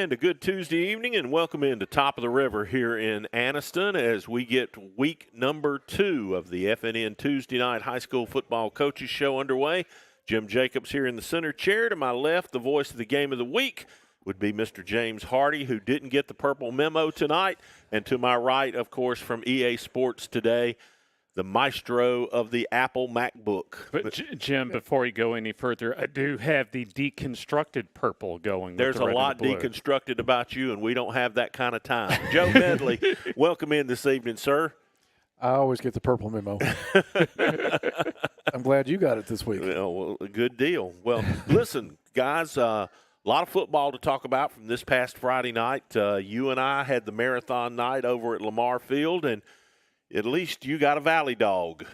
and a good Tuesday evening, and welcome into Top of the River here in Anniston as we get week number 2 of the FNN Tuesday Night High School Football Coaches Show underway. Jim Jacobs here in the center chair. To my left, the voice of the game of the week would be Mr. James Hardy, who didn't get the purple memo tonight. And to my right, of course, from EA Sports Today, the maestro of the Apple MacBook. But Jim, before you go any further, I do have the deconstructed purple going. There's a lot deconstructed about you, and we don't have that kind of time. Joe Medley, welcome in this evening, sir. I always get the purple memo. I'm glad you got it this week. Well, a good deal. Well, listen, guys, a lot of football to talk about from this past Friday night. You and I had the marathon night over at Lamar Field, and at least you got a Valley dog.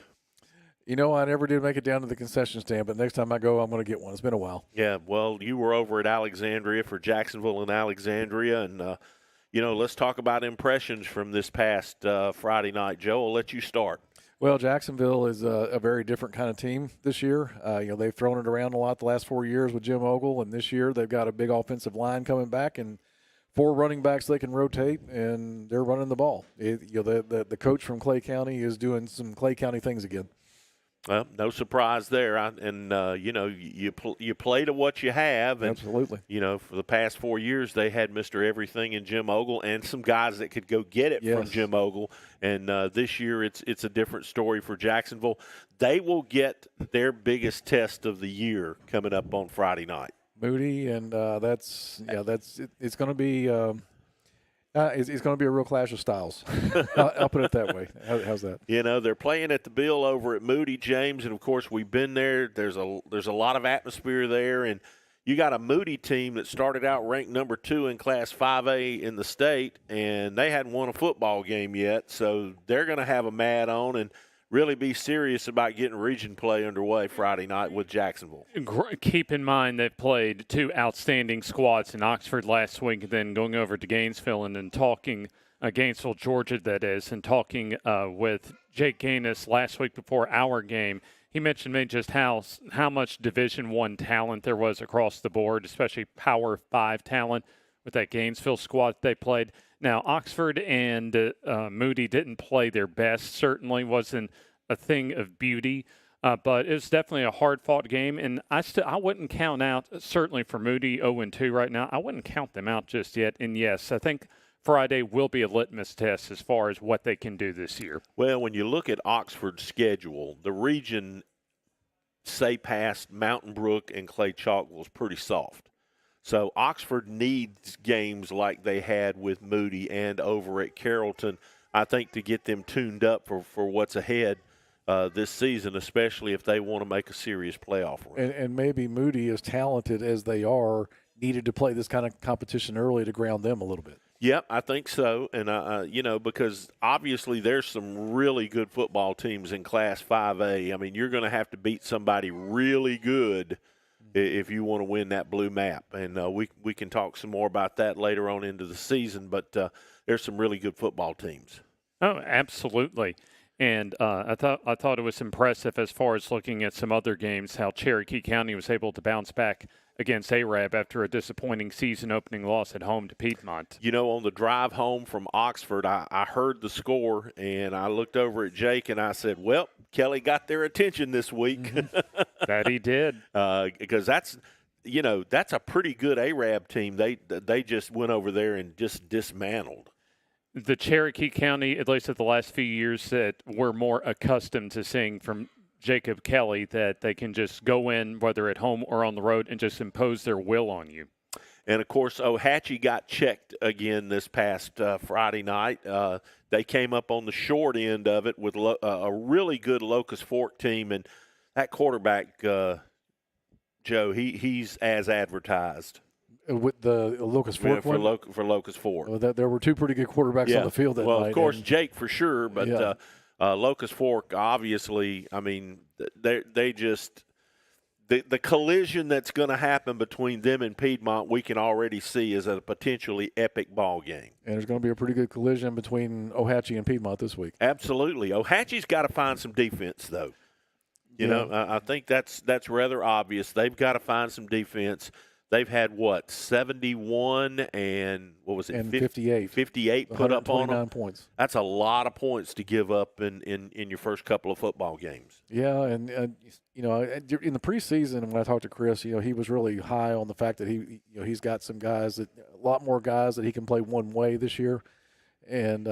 You know, I never did make it down to the concession stand, but next time I go, I'm going to get one. It's been a while. Yeah, well, you were over at Alexandria for Jacksonville and Alexandria, and, let's talk about impressions from this past Friday night. Joe, I'll let you start. Well, Jacksonville is a very different kind of team this year. They've thrown it around a lot the last 4 years with Jim Ogle, and this year they've got a big offensive line coming back and 4 running backs they can rotate, and they're running the ball. The coach from Clay County is doing some Clay County things again. Well, no surprise there. You play to what you have. And, absolutely. For the past 4 years, they had Mr. Everything in Jim Ogle and some guys that could go get it from Jim Ogle. And this year it's a different story for Jacksonville. They will get their biggest test of the year coming up on Friday night. Moody, and it's going to be it's going to be a real clash of styles. I'll put it that way. How's that? They're playing at the Bill over at Moody, James, and of course we've been there. There's a lot of atmosphere there, and you got a Moody team that started out ranked number 2 in Class 5A in the state, and they hadn't won a football game yet, so they're going to have a mad on and really be serious about getting region play underway Friday night with Jacksonville. Keep in mind they've played 2 outstanding squads in Oxford last week, then going over to Gainesville and then talking Gainesville, Georgia, that is, and talking with Jake Gaines last week before our game. He mentioned to me just how much Division I talent there was across the board, especially Power 5 talent with that Gainesville squad they played. Now, Oxford and Moody didn't play their best, certainly wasn't a thing of beauty, but it was definitely a hard-fought game, and I wouldn't count out, certainly for Moody, 0-2 right now, I wouldn't count them out just yet. And, yes, I think Friday will be a litmus test as far as what they can do this year. Well, when you look at Oxford's schedule, the region, say past Mountain Brook and Clay Chalkville, is pretty soft. So Oxford needs games like they had with Moody and over at Carrollton, I think, to get them tuned up for what's ahead this season, especially if they want to make a serious playoff run. And maybe Moody, as talented as they are, needed to play this kind of competition early to ground them a little bit. Yep, I think so. And, because obviously there's some really good football teams in Class 5A. I mean, you're going to have to beat somebody really good if you want to win that blue map. And we can talk some more about that later on into the season, but there's some really good football teams. Oh, absolutely. And I thought it was impressive as far as looking at some other games, how Cherokee County was able to bounce back against Arab after a disappointing season-opening loss at home to Piedmont. On the drive home from Oxford, I heard the score, and I looked over at Jake, and I said, well, Kelly got their attention this week. Mm-hmm. That he did. Because that's a pretty good Arab team. They just went over there and just dismantled. The Cherokee County, at least at the last few years, that we're more accustomed to seeing from Jacob Kelly, that they can just go in, whether at home or on the road, and just impose their will on you. And, of course, Ohatchee got checked again this past Friday night. They came up on the short end of it with a really good Locust Fork team. And that quarterback, Joe, he's as advertised. With the Locust Fork for Locust Fork. Well, there were 2 pretty good quarterbacks on the field that night. Well, of course, Jake for sure, but Locust Fork, obviously, I mean, they just the collision that's going to happen between them and Piedmont, we can already see is a potentially epic ball game. And there's going to be a pretty good collision between Ohatchee and Piedmont this week. Absolutely. Ohatchee's got to find some defense, though. You know, I think that's rather obvious. They've got to find some defense. they've had, 71 and what was it? And 58. 58 put up on them. 129 points. That's a lot of points to give up in your first couple of football games. Yeah, and in the preseason when I talked to Chris, he was really high on the fact that he's got some guys a lot more guys that he can play one way this year, and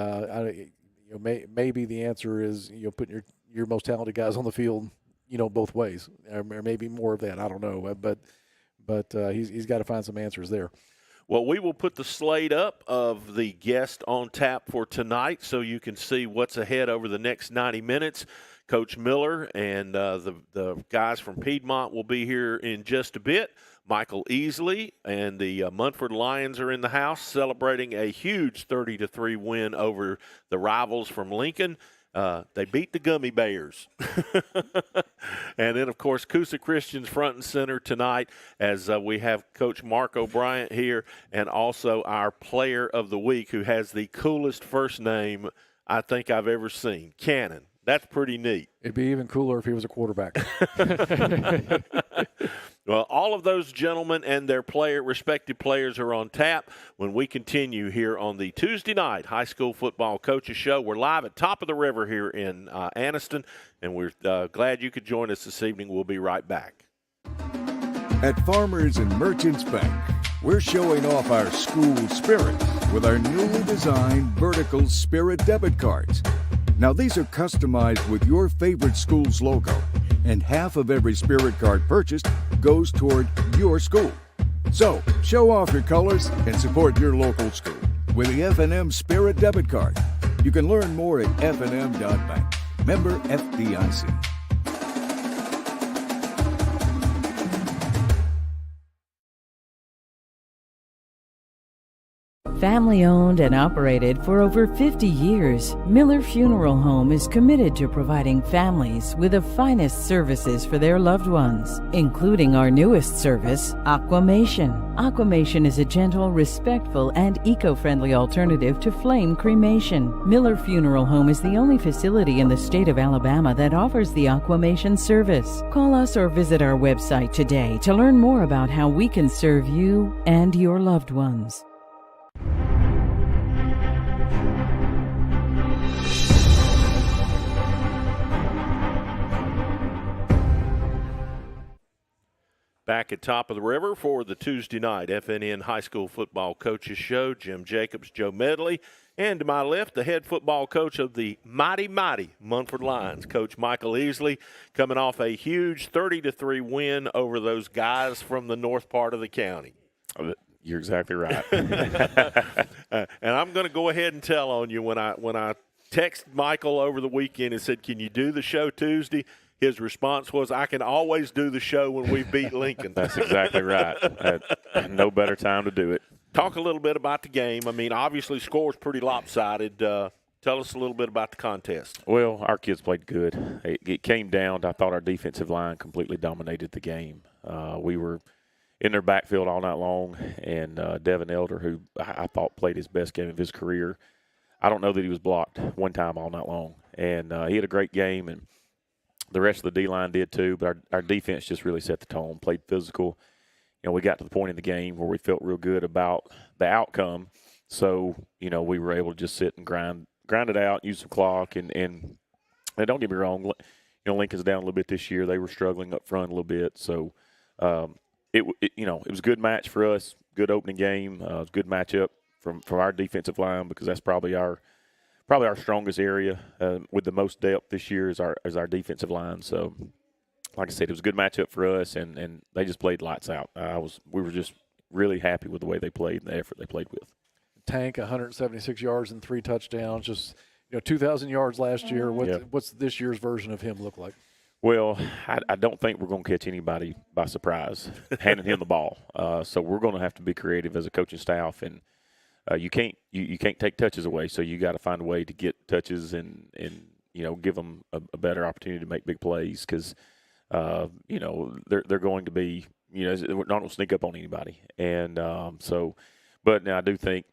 maybe the answer is putting your most talented guys on the field, both ways, or maybe more of that. I don't know, but he's got to find some answers there. Well, we will put the slate up of the guest on tap for tonight so you can see what's ahead over the next 90 minutes. Coach Miller and the guys from Piedmont will be here in just a bit. Michael Easley and the Munford Lions are in the house celebrating a huge 30-3 win over the rivals from Lincoln. They beat the Gummy Bears. And then, of course, Coosa Christian's front and center tonight as we have Coach Mark O'Brien here and also our player of the week who has the coolest first name I think I've ever seen, Cannon. That's pretty neat. It'd be even cooler if he was a quarterback. Well, all of those gentlemen and their respective players are on tap when we continue here on the Tuesday night high school football coaches show. We're live at Top of the River here in Anniston, and we're glad you could join us this evening. We'll be right back. At Farmers and Merchants Bank, we're showing off our school spirit with our newly designed vertical Spirit debit cards. Now, these are customized with your favorite school's logo, and half of every Spirit card purchased goes toward your school. So, show off your colors and support your local school with the FNN Spirit debit card. You can learn more at fnn.bank. Member FDIC. Family owned and operated for over 50 years, Miller Funeral Home is committed to providing families with the finest services for their loved ones, including our newest service, Aquamation. Aquamation is a gentle, respectful, and eco-friendly alternative to flame cremation. Miller Funeral Home is the only facility in the state of Alabama that offers the Aquamation service. Call us or visit our website today to learn more about how we can serve you and your loved ones. Back at Top of the River for the Tuesday night FNN High School Football Coaches Show. Jim Jacobs, Joe Medley, and to my left, the head football coach of the mighty Munford Lions, Coach Michael Easley, coming off a huge 30-3 win over those guys from the north part of the county. You're exactly right. And I'm going to go ahead and tell on you when I texted Michael over the weekend and said, "Can you do the show Tuesday?" His response was, "I can always do the show when we beat Lincoln." That's exactly right. No better time to do it. Talk a little bit about the game. I mean, obviously, score's pretty lopsided. Tell us a little bit about the contest. Well, our kids played good. It came down to, I thought our defensive line completely dominated the game. We were in their backfield all night long, and Devin Elder, who I thought played his best game of his career, I don't know that he was blocked one time all night long. And he had a great game, and the rest of the D-line did too, but our defense just really set the tone, played physical. We got to the point in the game where we felt real good about the outcome. So, we were able to just sit and grind it out, use some clock. And don't get me wrong, Lincoln's down a little bit this year. They were struggling up front a little bit. So, it was a good match for us, good opening game, good matchup from our defensive line, because that's probably our strongest area with the most depth this year is our defensive line. So, like I said, it was a good matchup for us, and they just played lights out. We were just really happy with the way they played and the effort they played with. Tank, 176 yards and 3 touchdowns, just 2,000 yards last year. What's this year's version of him look like? Well, I don't think we're going to catch anybody by surprise handing him the ball. So we're going to have to be creative as a coaching staff, and you can't take touches away. So you got to find a way to get touches and give them a better opportunity to make big plays, because they're going to be we're not going to sneak up on anybody. And but now I do think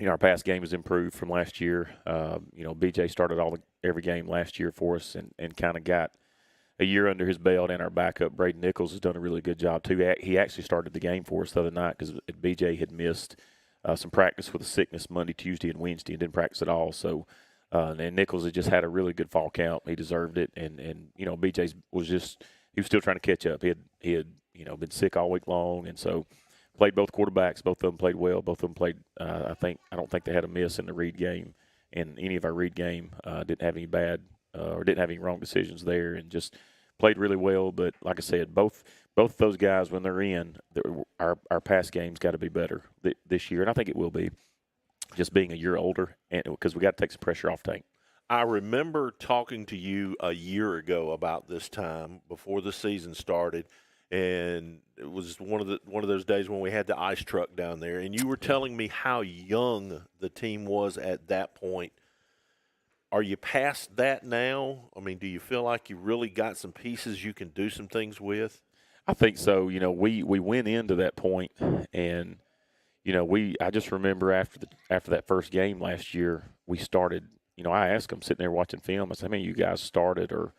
our pass game has improved from last year. BJ started every game last year for us and kind of got a year under his belt, and our backup, Braden Nichols, has done a really good job too. He actually started the game for us the other night because BJ had missed some practice with a sickness Monday, Tuesday, and Wednesday and didn't practice at all. So, and Nichols had just had a really good fall count. He deserved it. And BJ he was still trying to catch up. He had been sick all week long, and so played both quarterbacks. Both of them played well. Both of them played, I don't think they had a miss in the Reed game. In any of our Reed game, didn't have any bad or didn't have any wrong decisions there, and just played really well. But like I said, both of those guys, when they're in, our pass game's got to be better this year, and I think it will be, just being a year older, and because we got to take some pressure off Tank. I remember talking to you a year ago about this time before the season started, and it was one of those days when we had the ice truck down there, and you were telling me how young the team was at that point. Are you past that now? I mean, do you feel like you really got some pieces you can do some things with? I think so. We went into that point, and I just remember after that first game last year, we started. I asked them sitting there watching film. I said, "How many of you guys started or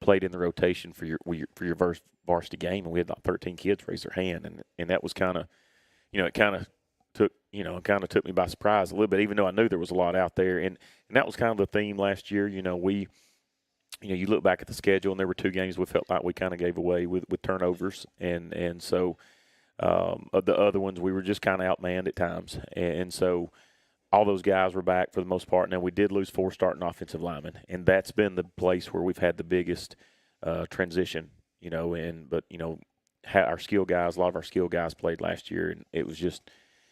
played in the rotation for your varsity game?" And we had like 13 kids raise their hand, and that was kind of, it kind of took me by surprise a little bit, even though I knew there was a lot out there, and that was kind of the theme last year. You look back at the schedule, and there were 2 games we felt like we kind of gave away with turnovers, and so of the other ones we were just kind of outmanned at times, and so all those guys were back for the most part. Now we did lose 4 starting offensive linemen, and that's been the place where we've had the biggest transition. But our skill guys, a lot of our skill guys played last year, and it was just.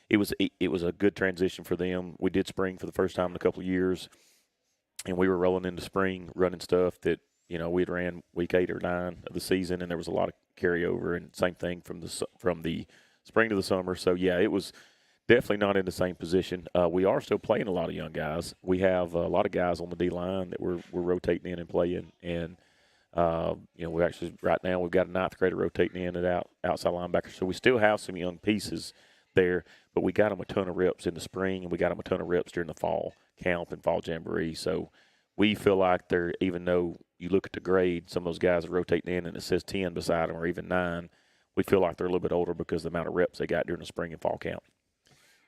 It was a good transition for them. We did spring for the first time in a couple of years, and we were rolling into spring running stuff that we had ran week 8 or 9 of the season, and there was a lot of carryover, and same thing from the spring to the summer. So yeah, it was definitely not in the same position. We are still playing a lot of young guys. We have a lot of guys on the D line that we're rotating in and playing, and we actually right now we've got a 9th grader rotating in at outside linebacker. So we still have some young pieces there, but we got them a ton of reps in the spring, and we got them a ton of reps during the fall camp and fall jamboree. So we feel like they're, even though you look at the grade, some of those guys are rotating in and it says 10 beside them or even 9, we feel like they're a little bit older because of the amount of reps they got during the spring and fall camp.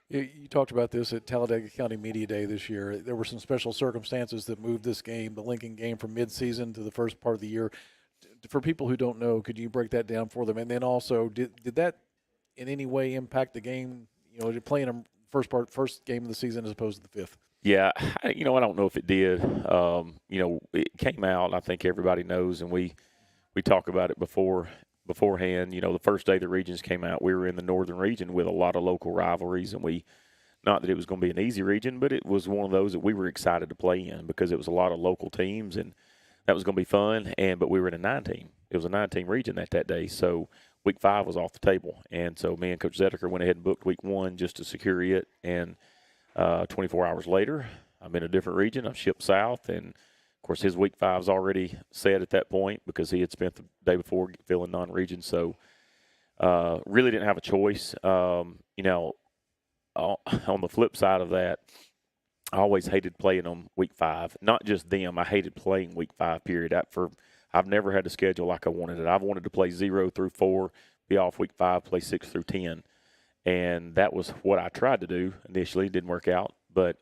You talked about this at Talladega County Media Day this year. There were some special circumstances that moved this game, the Lincoln game, from midseason to the first part of the year. For people who don't know, could you break that down for them? And then also, did that in any way impact the game? Playing a first game of the season as opposed to the 5th. Yeah, I don't know if it did. It came out. I think everybody knows, and we talk about it beforehand. The first day the regions came out, we were in the northern region with a lot of local rivalries, and not that it was going to be an easy region, but it was one of those that we were excited to play in because it was a lot of local teams, and that was going to be fun. But we were in a 9-team. It was a 9-team region that day, so week 5 was off the table. And so me and Coach Zedeker went ahead and booked week 1 just to secure it. And 24 hours later, I'm in a different region. I'm shipped south. And, of course, his week 5's already set at that point because he had spent the day before filling non-region. So really didn't have a choice. On the flip side of that, I always hated playing on week 5. Not just them. I hated playing week 5, period. I've never had a schedule like I wanted it. I've wanted to play 0 through 4, be off week 5, play 6 through 10. And that was what I tried to do initially. It didn't work out. But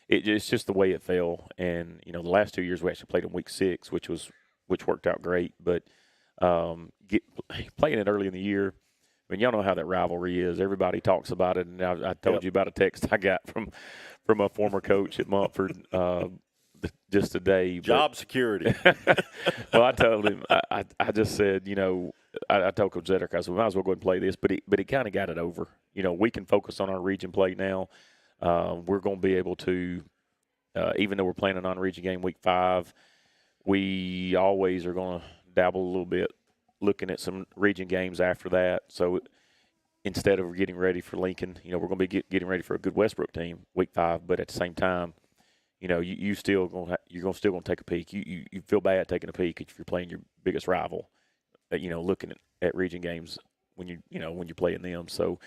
it's just the way it fell. And, the last 2 years we actually played in week 6, which worked out great. But playing it early in the year, I mean, y'all know how that rivalry is. Everybody talks about it. And I told you about a text I got from a former coach at Munford just today. Job security. Well, I told him, I just said, I told Coach Zedeker, I said, we might as well go ahead and play this. But he kind of got it over. We can focus on our region play now. We're going to be able to, even though we're playing a non-region game week 5, we always are going to dabble a little bit, looking at some region games after that. So instead of getting ready for Lincoln, we're going to be getting ready for a good Westbrook team week 5. But at the same time, you're still going to take a peek. You feel bad taking a peek if you're playing your biggest rival. Looking at region games when you're playing them. So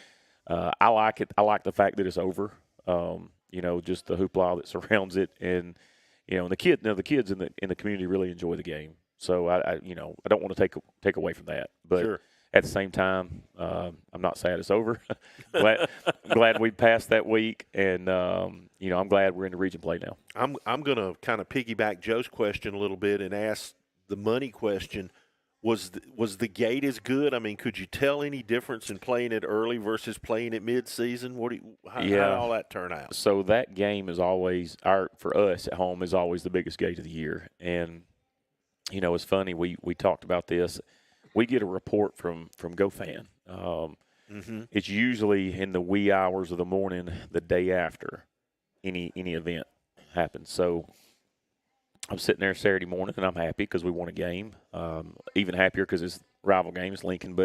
I like it. I like the fact that it's over. Just the hoopla that surrounds it, and the kids in the community really enjoy the game. So I don't want to take away from that, but Sure. at the same time, I'm not sad it's over. glad we passed that week, and I'm glad we're in the region play now. I'm going to kind of piggyback Joe's question a little bit and ask the money question. Was the gate as good? I mean, could you tell any difference in playing it early versus playing it mid-season? How did all that turn out? So that game is always for us at home is always the biggest gate of the year, and it's funny we talked about this. We get a report from GoFan. It's usually in the wee hours of the morning, the day after any event happens. So I'm sitting there Saturday morning, and I'm happy because we won a game. Even happier because it's rival game, it's Lincoln.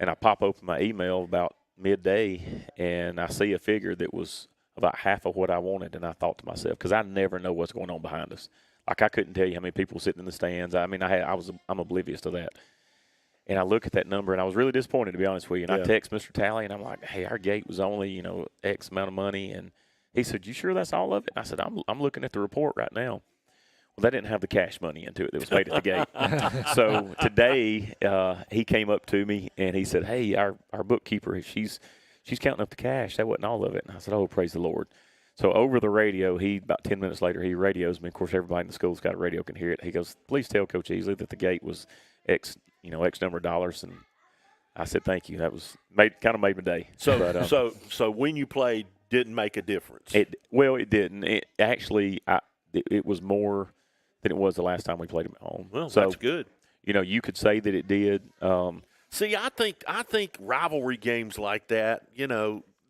And I pop open my email about midday, and I see a figure that was about half of what I wanted. And I thought to myself, because I never know what's going on behind us. Like, I couldn't tell you how many people were sitting in the stands. I mean, I'm oblivious to that. And I look at that number, and I was really disappointed, to be honest with you. And I text Mr. Talley, and I'm like, hey, our gate was only, X amount of money. And he said, you sure that's all of it? And I said, I'm looking at the report right now. Well, they didn't have the cash money into it that was paid at the gate. So today he came up to me, and he said, hey, our bookkeeper, she's counting up the cash. That wasn't all of it. And I said, oh, praise the Lord. So over the radio, about 10 minutes later, he radios me. Of course, everybody in the school's got a radio, can hear it. He goes, please tell Coach Easley that the gate was X number of dollars. And I said, thank you. That was kind of made my day. So, so when you played, didn't make a difference. It didn't. It actually, it was more than it was the last time we played them at home. Well, so, that's good. You could say that it did. See, I think rivalry games like that,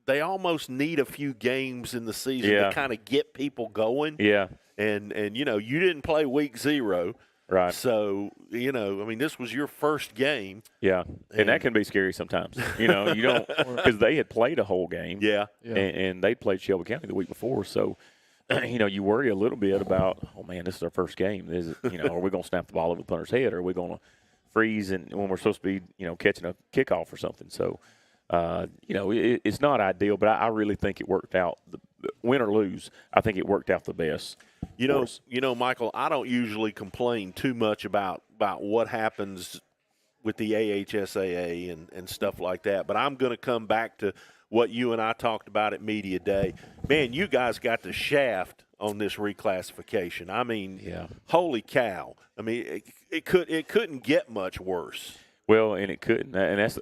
they almost need a few games in the season to kind of get people going. Yeah. And you didn't play week 0. Right. So, this was your first game. Yeah. And that can be scary sometimes. You don't – because they had played a whole game. Yeah. And they played Shelby County the week before. So, you worry a little bit about, oh, man, this is our first game. Is it, are we going to snap the ball over the punter's head, or are we going to freeze when we're supposed to be, catching a kickoff or something? So, it's not ideal, but I really think it worked out. Win or lose, I think it worked out the best. Michael, I don't usually complain too much about what happens with the AHSAA and stuff like that, but I'm going to come back to what you and I talked about at Media Day. Man, you guys got the shaft on this reclassification. I mean, holy cow. I mean, it couldn't get much worse. Well, and it couldn't, and that's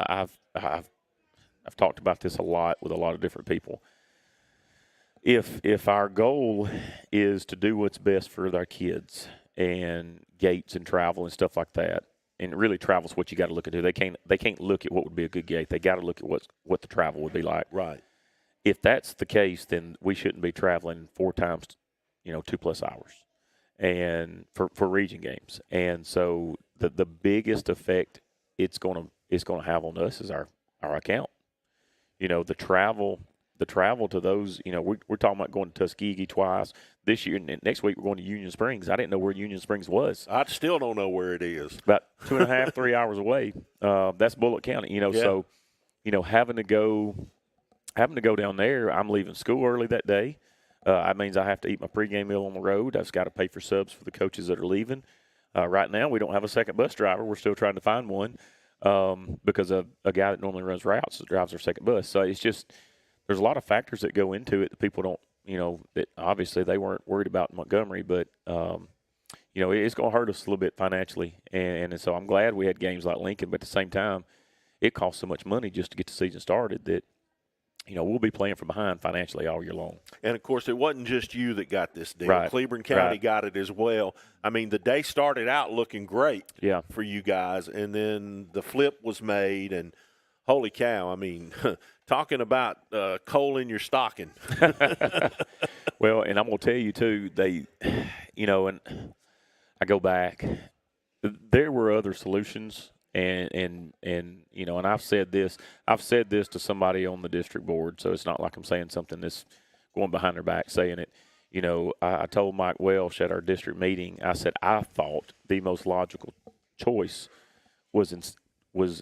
I've talked about this a lot with a lot of different people. If our goal is to do what's best for our kids and gates and travel and stuff like that, and really travel's what you got to look into. They can't look at what would be a good gate. They got to look at what the travel would be like. Right. If that's the case, then we shouldn't be traveling 4 times, 2+ hours, and for region games. And so the biggest effect it's going to have on us is our account. The travel to those. We're talking about going to Tuskegee twice this year, and next week we're going to Union Springs. I didn't know where Union Springs was. I still don't know where it is. About 2.5, 3 hours away. That's Bullock County. So having to go down there. I'm leaving school early that day. That means I have to eat my pregame meal on the road. I've got to pay for subs for the coaches that are leaving. Right now, we don't have a second bus driver. We're still trying to find one because a guy that normally runs routes drives our second bus. So it's just there's a lot of factors that go into it that people don't, that obviously they weren't worried about in Montgomery, but it's going to hurt us a little bit financially. And so I'm glad we had games like Lincoln, but at the same time, it costs so much money just to get the season started that we'll be playing from behind financially all year long. And, of course, it wasn't just you that got this deal. Right. Cleburne County got it as well. I mean, the day started out looking great for you guys, and then the flip was made, and holy cow, I mean, talking about coal in your stocking. Well, and I'm going to tell you, too, they, and I go back, there were other solutions. And I've said this to somebody on the district board, so it's not like I'm saying something that's going behind their back saying it. I told Mike Welsh at our district meeting, I said I thought the most logical choice was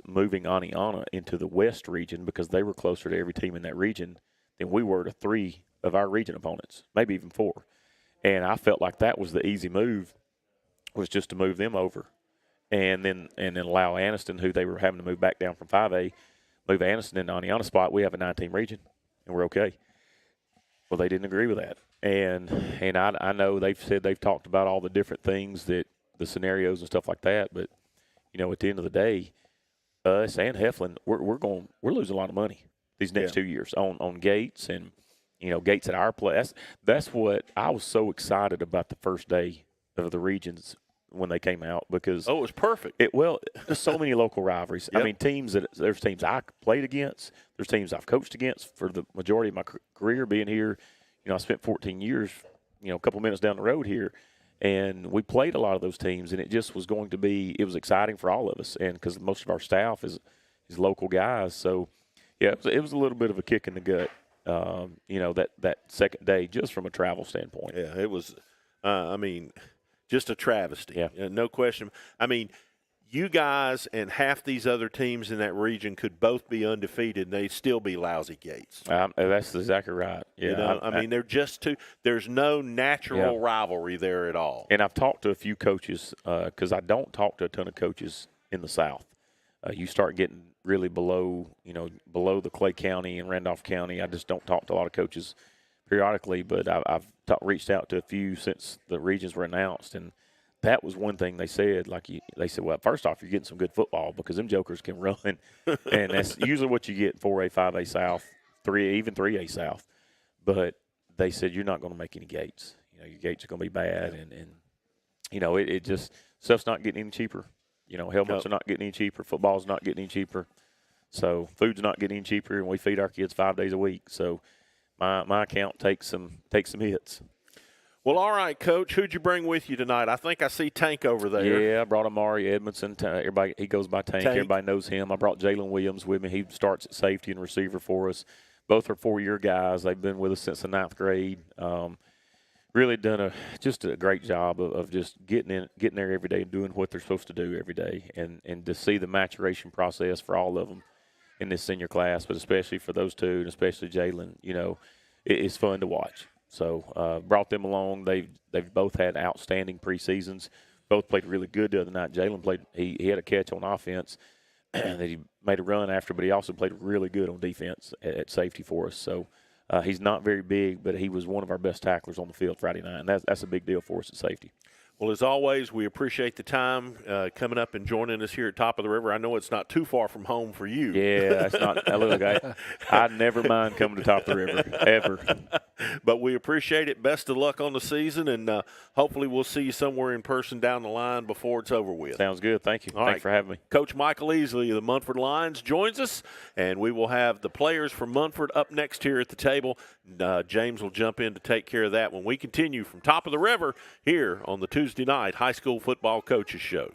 moving Aniana into the West region because they were closer to every team in that region than we were to 3 of our region opponents, maybe even 4. And I felt like that was the easy move was just to move them over, and then allow Anniston, who they were having to move back down from 5A, move Anniston into Aniana spot. We have a 9-team region, and we're okay. Well, they didn't agree with that, and I know they've said they've talked about all the different things, that the scenarios and stuff like that, but at the end of the day, us and Heflin, we're losing a lot of money these next 2 years on gates and gates at our place. That's what I was so excited about the first day of the regions when they came out, because it was perfect. There's so many local rivalries. Yep. I mean, there's teams I played against, there's teams I've coached against for the majority of my career being here. I spent 14 years, a couple minutes down the road here, and we played a lot of those teams, and it just was going to be, it was exciting for all of us, and because most of our staff is local guys. So, yeah, it was a little bit of a kick in the gut, that second day, just from a travel standpoint. Yeah, it was, just a travesty. Yeah. No question. I mean, you guys and half these other teams in that region could both be undefeated, and they'd still be lousy gates. That's exactly right. Yeah, they're just too – there's no natural rivalry there at all. And I've talked to a few coaches, because I don't talk to a ton of coaches in the South. You start getting really below the Clay County and Randolph County. I just don't talk to a lot of coaches periodically, but I've reached out to a few since the regions were announced, and that was one thing they said. They said, well, first off, you're getting some good football because them jokers can run, and that's usually what you get in 4A, 5A South, 3A, even 3A South. But they said you're not going to make any gates. Your gates are going to be bad, and it just stuff's not getting any cheaper. Helmets are not getting any cheaper. Football's not getting any cheaper. So food's not getting any cheaper, and we feed our kids 5 days a week. So my account takes some hits. Well, all right, Coach. Who'd you bring with you tonight? I think I see Tank over there. Yeah, I brought Amari Edmondson. Everybody, he goes by Tank. Everybody knows him. I brought Jalen Williams with me. He starts at safety and receiver for us. Both are 4-year guys. They've been with us since the 9th grade. Really done just a great job of just getting there every day and doing what they're supposed to do every day, and to see the maturation process for all of them in this senior class, but especially for those two, and especially Jalen, it's fun to watch. So brought them along. They've both had outstanding preseasons. Both played really good the other night. Jalen played. He had a catch on offense that he made a run after, but he also played really good on defense at safety for us. So he's not very big, but he was one of our best tacklers on the field Friday night, and that's a big deal for us at safety. Well, as always, we appreciate the time coming up and joining us here at Top of the River. I know it's not too far from home for you. Yeah, it's not. Look, I never mind coming to Top of the River, ever. But we appreciate it. Best of luck on the season, and hopefully we'll see you somewhere in person down the line before it's over with. Sounds good. Thank you. Thanks for having me. Coach Michael Easley of the Munford Lions joins us, and we will have the players from Munford up next here at the table. James will jump in to take care of that when we continue from Top of the River here on the Tuesday night High School Football Coaches Show.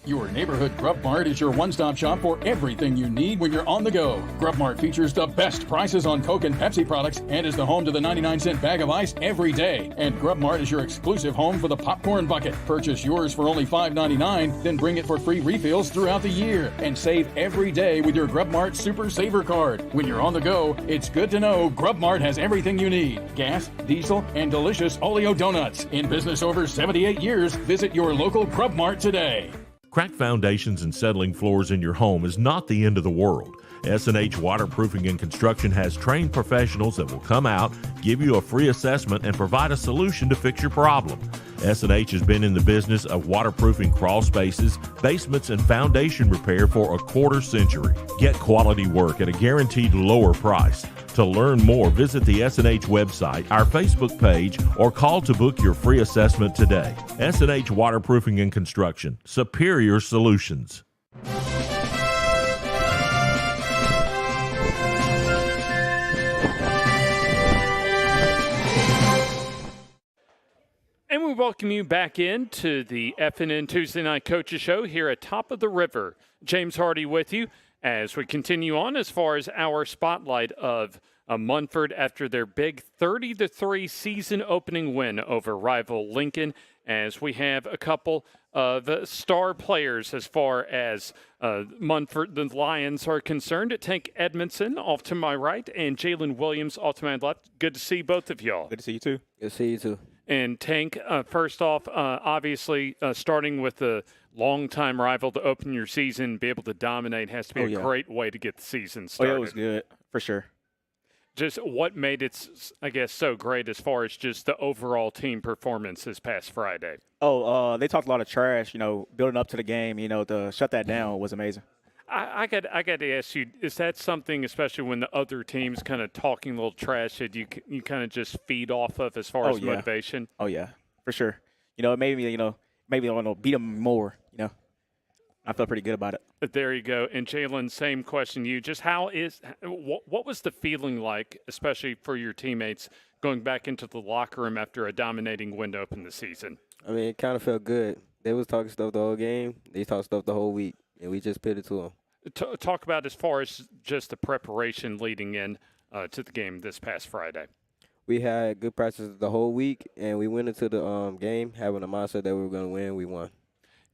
Your neighborhood Grub Mart is your one-stop shop for everything you need when you're on the go. Grub Mart features the best prices on Coke and Pepsi products and is the home to the 99-cent bag of ice every day. And Grub Mart is your exclusive home for the popcorn bucket. Purchase yours for only $5.99, then bring it for free refills throughout the year. And save every day with your Grub Mart Super Saver card. When you're on the go, it's good to know Grub Mart has everything you need. Gas, diesel, and delicious Oleo donuts. In business over 78 years, visit your local Grub Mart today. Cracked foundations and settling floors in your home is not the end of the world. S&H Waterproofing and Construction has trained professionals that will come out, give you a free assessment, and provide a solution to fix your problem. S&H has been in the business of waterproofing crawl spaces, basements, and foundation repair for a quarter century. Get quality work at a guaranteed lower price. To learn more, visit the S&H website, our Facebook page, or call to book your free assessment today. S&H Waterproofing and Construction, superior solutions. And we welcome you back into the FNN Tuesday Night Coaches Show here at Top of the River. James Hardy with you as we continue on as far as our spotlight of Munford after their big 30-3 season opening win over rival Lincoln, as we have a couple of star players as far as Munford, the Lions, are concerned. Tank Edmondson off to my right and Jalen Williams off to my left. Good to see both of y'all. Good to see you too. Good to see you too. And Tank, first off, obviously starting with the longtime rival to open your season, be able to dominate has to be a great way to get the season started. Oh, yeah, it was good, for sure. Just what made it, I guess, so great as far as just the overall team performance this past Friday? Oh, they talked a lot of trash, building up to the game. To shut that down was amazing. I got to ask you, is that something, especially when the other team's kind of talking a little trash, that you kind of just feed off of as far as motivation? Oh, yeah, for sure. It made me, maybe I want to beat them more, I felt pretty good about it. There you go. And Jalen, same question to you. Just what was the feeling like, especially for your teammates, going back into the locker room after a dominating win to open the season? I mean, it kind of felt good. They was talking stuff the whole game. They talked stuff the whole week, and we just pitted to them. Talk about as far as just the preparation leading in to the game this past Friday. We had good practice the whole week, and we went into the game having a mindset that we were going to win. We won.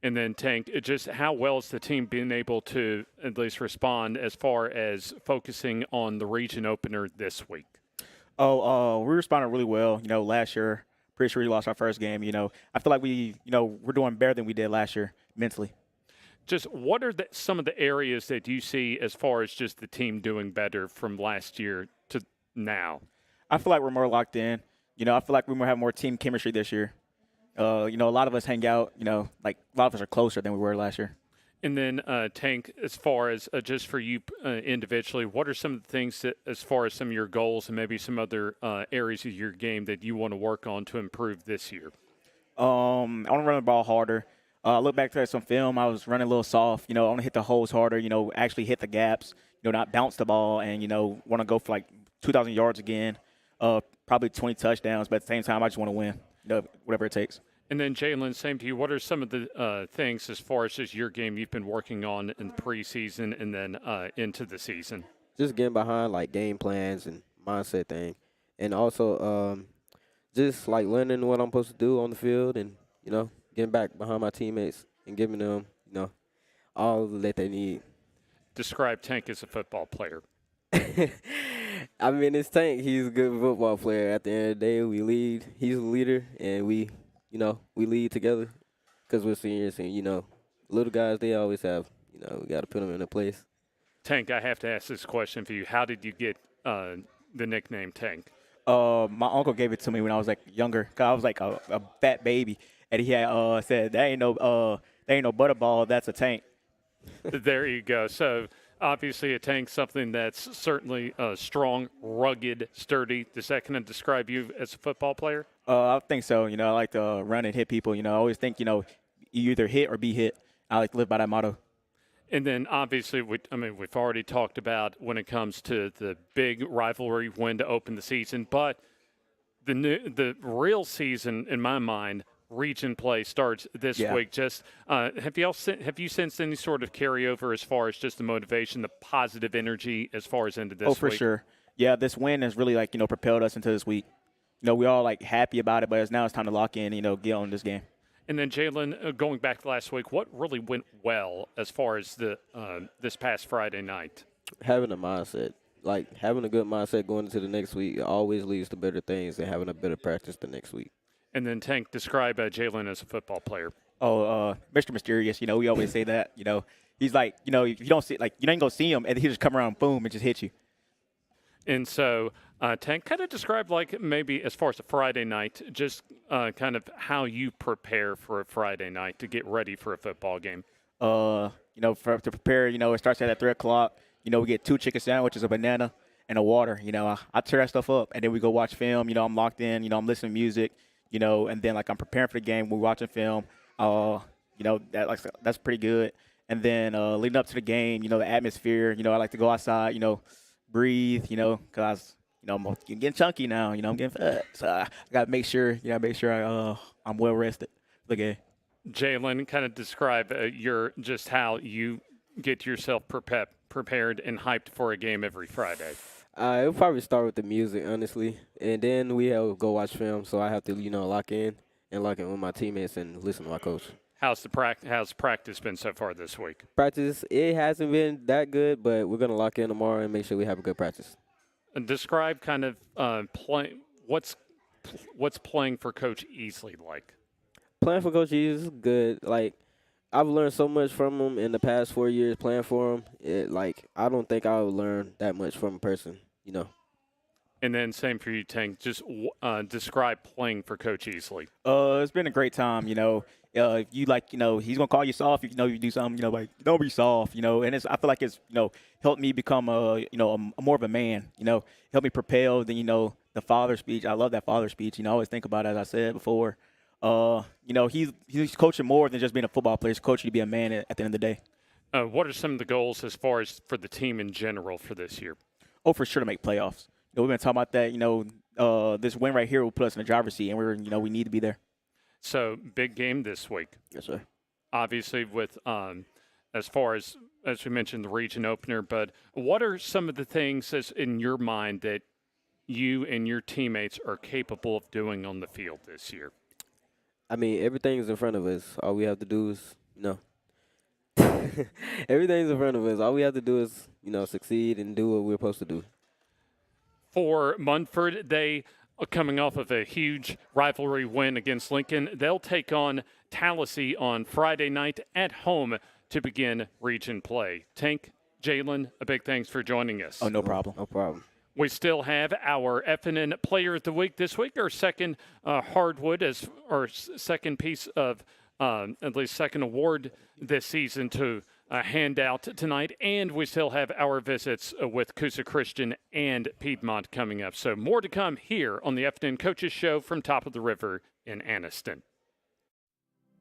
And then, Tank, just how well has the team been able to at least respond as far as focusing on the region opener this week? We responded really well. Last year, pretty sure we lost our first game. I feel like we're doing better than we did last year mentally. Just what are some of the areas that you see as far as just the team doing better from last year to now? I feel like we're more locked in. I feel like we're going to have more team chemistry this year. A lot of us hang out, like a lot of us are closer than we were last year. And then, Tank, as far as just for you individually, what are some of the things that, as far as some of your goals and maybe some other areas of your game that you want to work on to improve this year? I want to run the ball harder. Look back to some film. I was running a little soft. I want to hit the holes harder, actually hit the gaps, not bounce the ball and, want to go for like 2,000 yards again, probably 20 touchdowns. But at the same time, I just want to win. Whatever it takes. And then, Jalen, same to you. What are some of the things as far as just your game you've been working on in the preseason and then into the season? Just getting behind, like, game plans and mindset thing. And also just, like, learning what I'm supposed to do on the field and, getting back behind my teammates and giving them, all that they need. Describe Tank as a football player. I mean, it's Tank. He's a good football player. At the end of the day, we lead. He's a leader, and we lead together because we're seniors. And, little guys, they always have, we got to put them in a place. Tank, I have to ask this question for you. How did you get the nickname Tank? My uncle gave it to me when I was, like, younger. 'Cause I was, like, a fat baby. And he had said, that ain't no butterball, that's a tank. There you go. So, obviously, a tank's something that's certainly strong, rugged, sturdy. Does that kind of describe you as a football player? I think so. I like to run and hit people. I always think, you either hit or be hit. I like to live by that motto. And then, obviously, we've already talked about when it comes to the big rivalry win to open the season. But the real season, in my mind, region play starts this week. Just have you sensed any sort of carryover as far as just the motivation, the positive energy as far as into this week? Oh, for sure. Yeah, this win has really propelled us into this week. We all happy about it, but now it's time to lock in, get on this game. And then Jalen, going back to last week, what really went well as far as the this past Friday night? Having a mindset. Like, having a good mindset going into the next week always leads to better things than having a better practice the next week. And then, Tank, describe Jalen as a football player. Mr. Mysterious, we always say that, He's like, if you don't see, like, you ain't going to see him, and he just come around, boom, and just hit you. And so, Tank, kind of describe, like, maybe as far as a Friday night, just kind of how you prepare for a Friday night to get ready for a football game. To prepare, it starts at 3 o'clock. We get 2 chicken sandwiches, a banana, and a water. I tear that stuff up, and then we go watch film. I'm locked in. I'm listening to music. And then, like, I'm preparing for the game. We're watching film. That's pretty good. And then leading up to the game, the atmosphere, I like to go outside, breathe, because, I'm getting chunky now. I'm getting fat. So I got to make sure, I'm well rested for the game. Jalen, kind of describe just how you get yourself prepared and hyped for a game every Friday. It'll probably start with the music, honestly, and then we have to go watch film. So I have to, lock in with my teammates and listen to my coach. How's practice been so far this week? Practice, it hasn't been that good, but we're gonna lock in tomorrow and make sure we have a good practice. And describe kind of what's playing for Coach Easley like? Playing for Coach E is good. Like, I've learned so much from him in the past 4 years playing for him. I don't think I would learn that much from a person, you know. And then same for you, Tank. Just describe playing for Coach Easley. It's been a great time, you know. If you he's gonna call you soft. You do something, like don't be soft, And I feel like it's helped me become a more of a man, helped me propel. Then the father speech. I love that father speech. I always think about it, as I said before. He's coaching more than just being a football player. He's coaching to be a man at the end of the day. What are some of the goals as far as for the team in general for this year? Oh, for sure to make playoffs. We've been talking about that. This win right here will put us in the driver's seat, and we need to be there. So big game this week. Yes, sir. Obviously, with as far as we mentioned, the region opener. But what are some of the things in your mind that you and your teammates are capable of doing on the field this year? I mean, everything's in front of us. All we have to do is, everything's in front of us. All we have to do is, succeed and do what we're supposed to do. For Munford, they are coming off of a huge rivalry win against Lincoln. They'll take on Tallahassee on Friday night at home to begin region play. Tank, Jalen, a big thanks for joining us. Oh, no problem. No problem. We still have our FNN Player of the Week this week, our second second piece of, at least second award this season to hand out tonight. And we still have our visits with Coosa Christian and Piedmont coming up. So more to come here on the FNN Coaches Show from Top of the River in Anniston.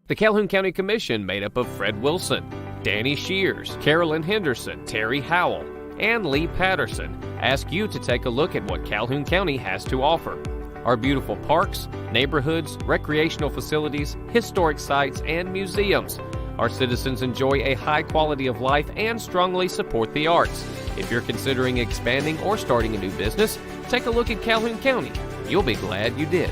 The Calhoun County Commission, made up of Fred Wilson, Danny Shears, Carolyn Henderson, Terry Howell, and Lee Patterson, ask you to take a look at what Calhoun County has to offer. Our beautiful parks, neighborhoods, recreational facilities, historic sites, and museums. Our citizens enjoy a high quality of life and strongly support the arts. If you're considering expanding or starting a new business, take a look at Calhoun County. You'll be glad you did.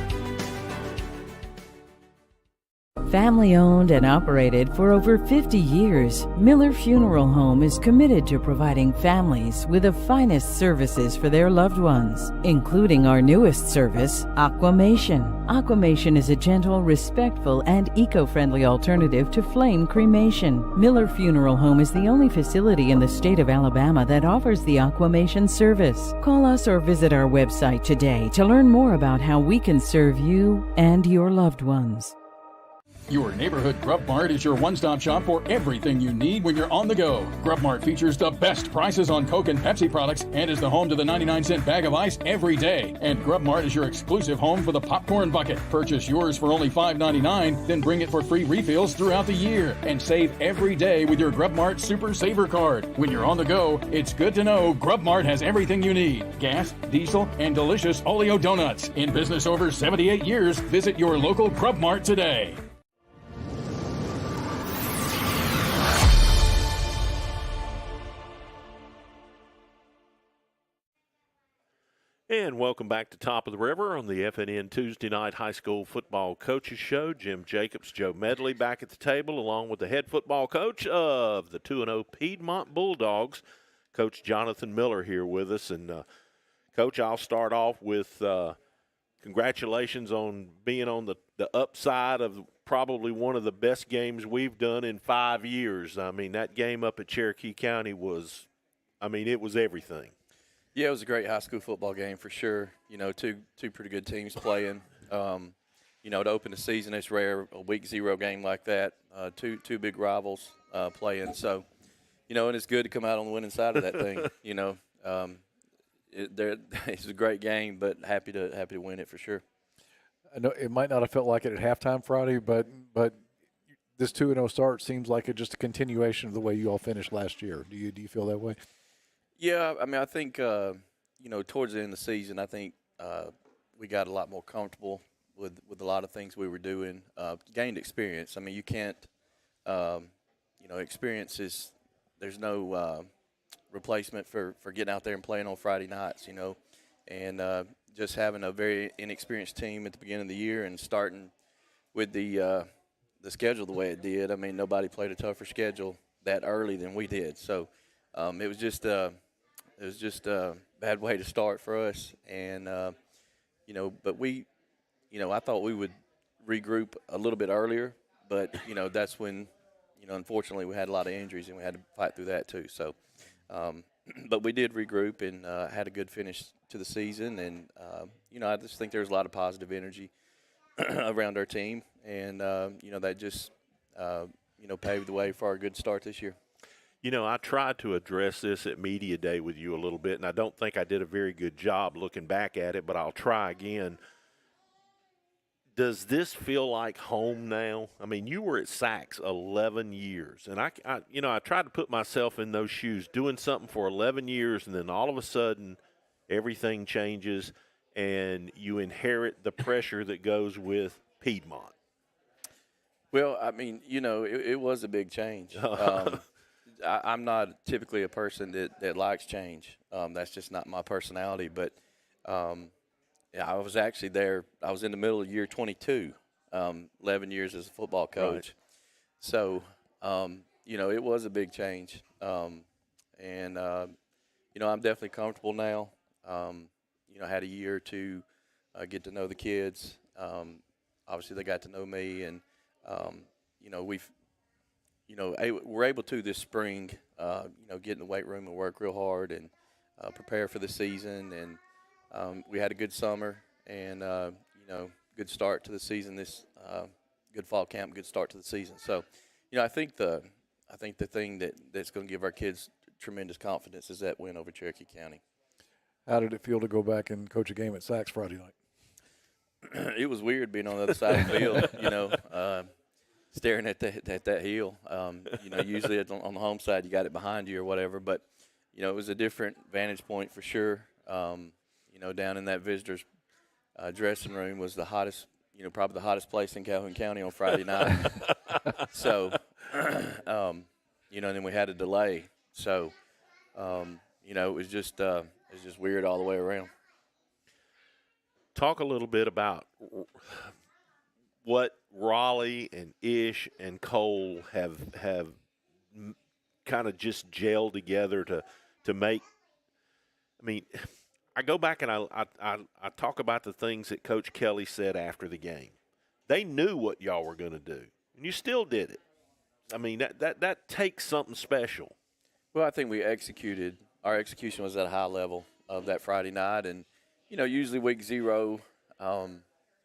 Family owned and operated for over 50 years, Miller Funeral Home is committed to providing families with the finest services for their loved ones, including our newest service, Aquamation. Aquamation is a gentle, respectful, and eco-friendly alternative to flame cremation. Miller Funeral Home is the only facility in the state of Alabama that offers the Aquamation service. Call us or visit our website today to learn more about how we can serve you and your loved ones. Your neighborhood Grub Mart is your one-stop shop for everything you need when you're on the go. Grub Mart features the best prices on Coke and Pepsi products and is the home to the 99-cent bag of ice every day. And Grub Mart is your exclusive home for the popcorn bucket. Purchase yours for only $5.99, then bring it for free refills throughout the year. And save every day with your Grub Mart Super Saver card. When you're on the go, it's good to know Grub Mart has everything you need. Gas, diesel, and delicious Oleo donuts. In business over 78 years, visit your local Grub Mart today. And welcome back to Top of the River on the FNN Tuesday Night High School Football Coaches Show. Jim Jacobs, Joe Medley back at the table, along with the head football coach of the 2-0 Piedmont Bulldogs, Coach Jonathan Miller, here with us. And, Coach, I'll start off with congratulations on being on the upside of probably one of the best games we've done in 5 years. I mean, that game up at Cherokee County was everything. Yeah, it was a great high school football game for sure. Two pretty good teams playing. To open the season, it's rare, a week 0 game like that. Two big rivals playing. So, and it's good to come out on the winning side of that thing. It's a great game, but happy to win it for sure. I know it might not have felt like it at halftime Friday, but this 2-0 start seems like it's just a continuation of the way you all finished last year. Do you feel that way? Yeah, I mean, I think, towards the end of the season, I think we got a lot more comfortable with a lot of things we were doing, gained experience. I mean, you can't, experience is, there's no replacement for getting out there and playing on Friday nights, and just having a very inexperienced team at the beginning of the year and starting with the schedule the way it did. I mean, nobody played a tougher schedule that early than we did. So it was just a bad way to start for us. And, but we I thought we would regroup a little bit earlier, but, that's when, unfortunately we had a lot of injuries and we had to fight through that too. So, but we did regroup and had a good finish to the season. And, I just think there's a lot of positive energy around our team. And, that just, paved the way for our good start this year. I tried to address this at Media Day with you a little bit, and I don't think I did a very good job looking back at it, but I'll try again. Does this feel like home now? I mean, you were at Saks 11 years, and I tried to put myself in those shoes, doing something for 11 years, and then all of a sudden everything changes, and you inherit the pressure that goes with Piedmont. Well, I mean, it was a big change. I'm not typically a person that likes change. That's just not my personality. But I was actually there. I was in the middle of year 22, 11 years as a football coach. Right. So, it was a big change. I'm definitely comfortable now. I had a year to get to know the kids. Obviously, they got to know me, and we're able to this spring, get in the weight room and work real hard and prepare for the season. And we had a good summer and, good start to the season. This good fall camp, good start to the season. So, I think the thing that's going to give our kids tremendous confidence is that win over Cherokee County. How did it feel to go back and coach a game at Saks Friday night? It was weird being on the other side of the field, staring at that hill. Usually on the home side you got it behind you or whatever, but it was a different vantage point for sure. Down in that visitors dressing room was the hottest, probably the hottest place in Calhoun County on Friday night. So, and then we had a delay. So, it was just weird all the way around. Talk a little bit about what Raleigh and Ish and Cole have kind of just gelled together to make. I mean, I go back and I talk about the things that Coach Kelly said after the game. They knew what y'all were going to do, and you still did it. I mean, that takes something special. Well, I think we executed. Our execution was at a high level of that Friday night, and usually week 0.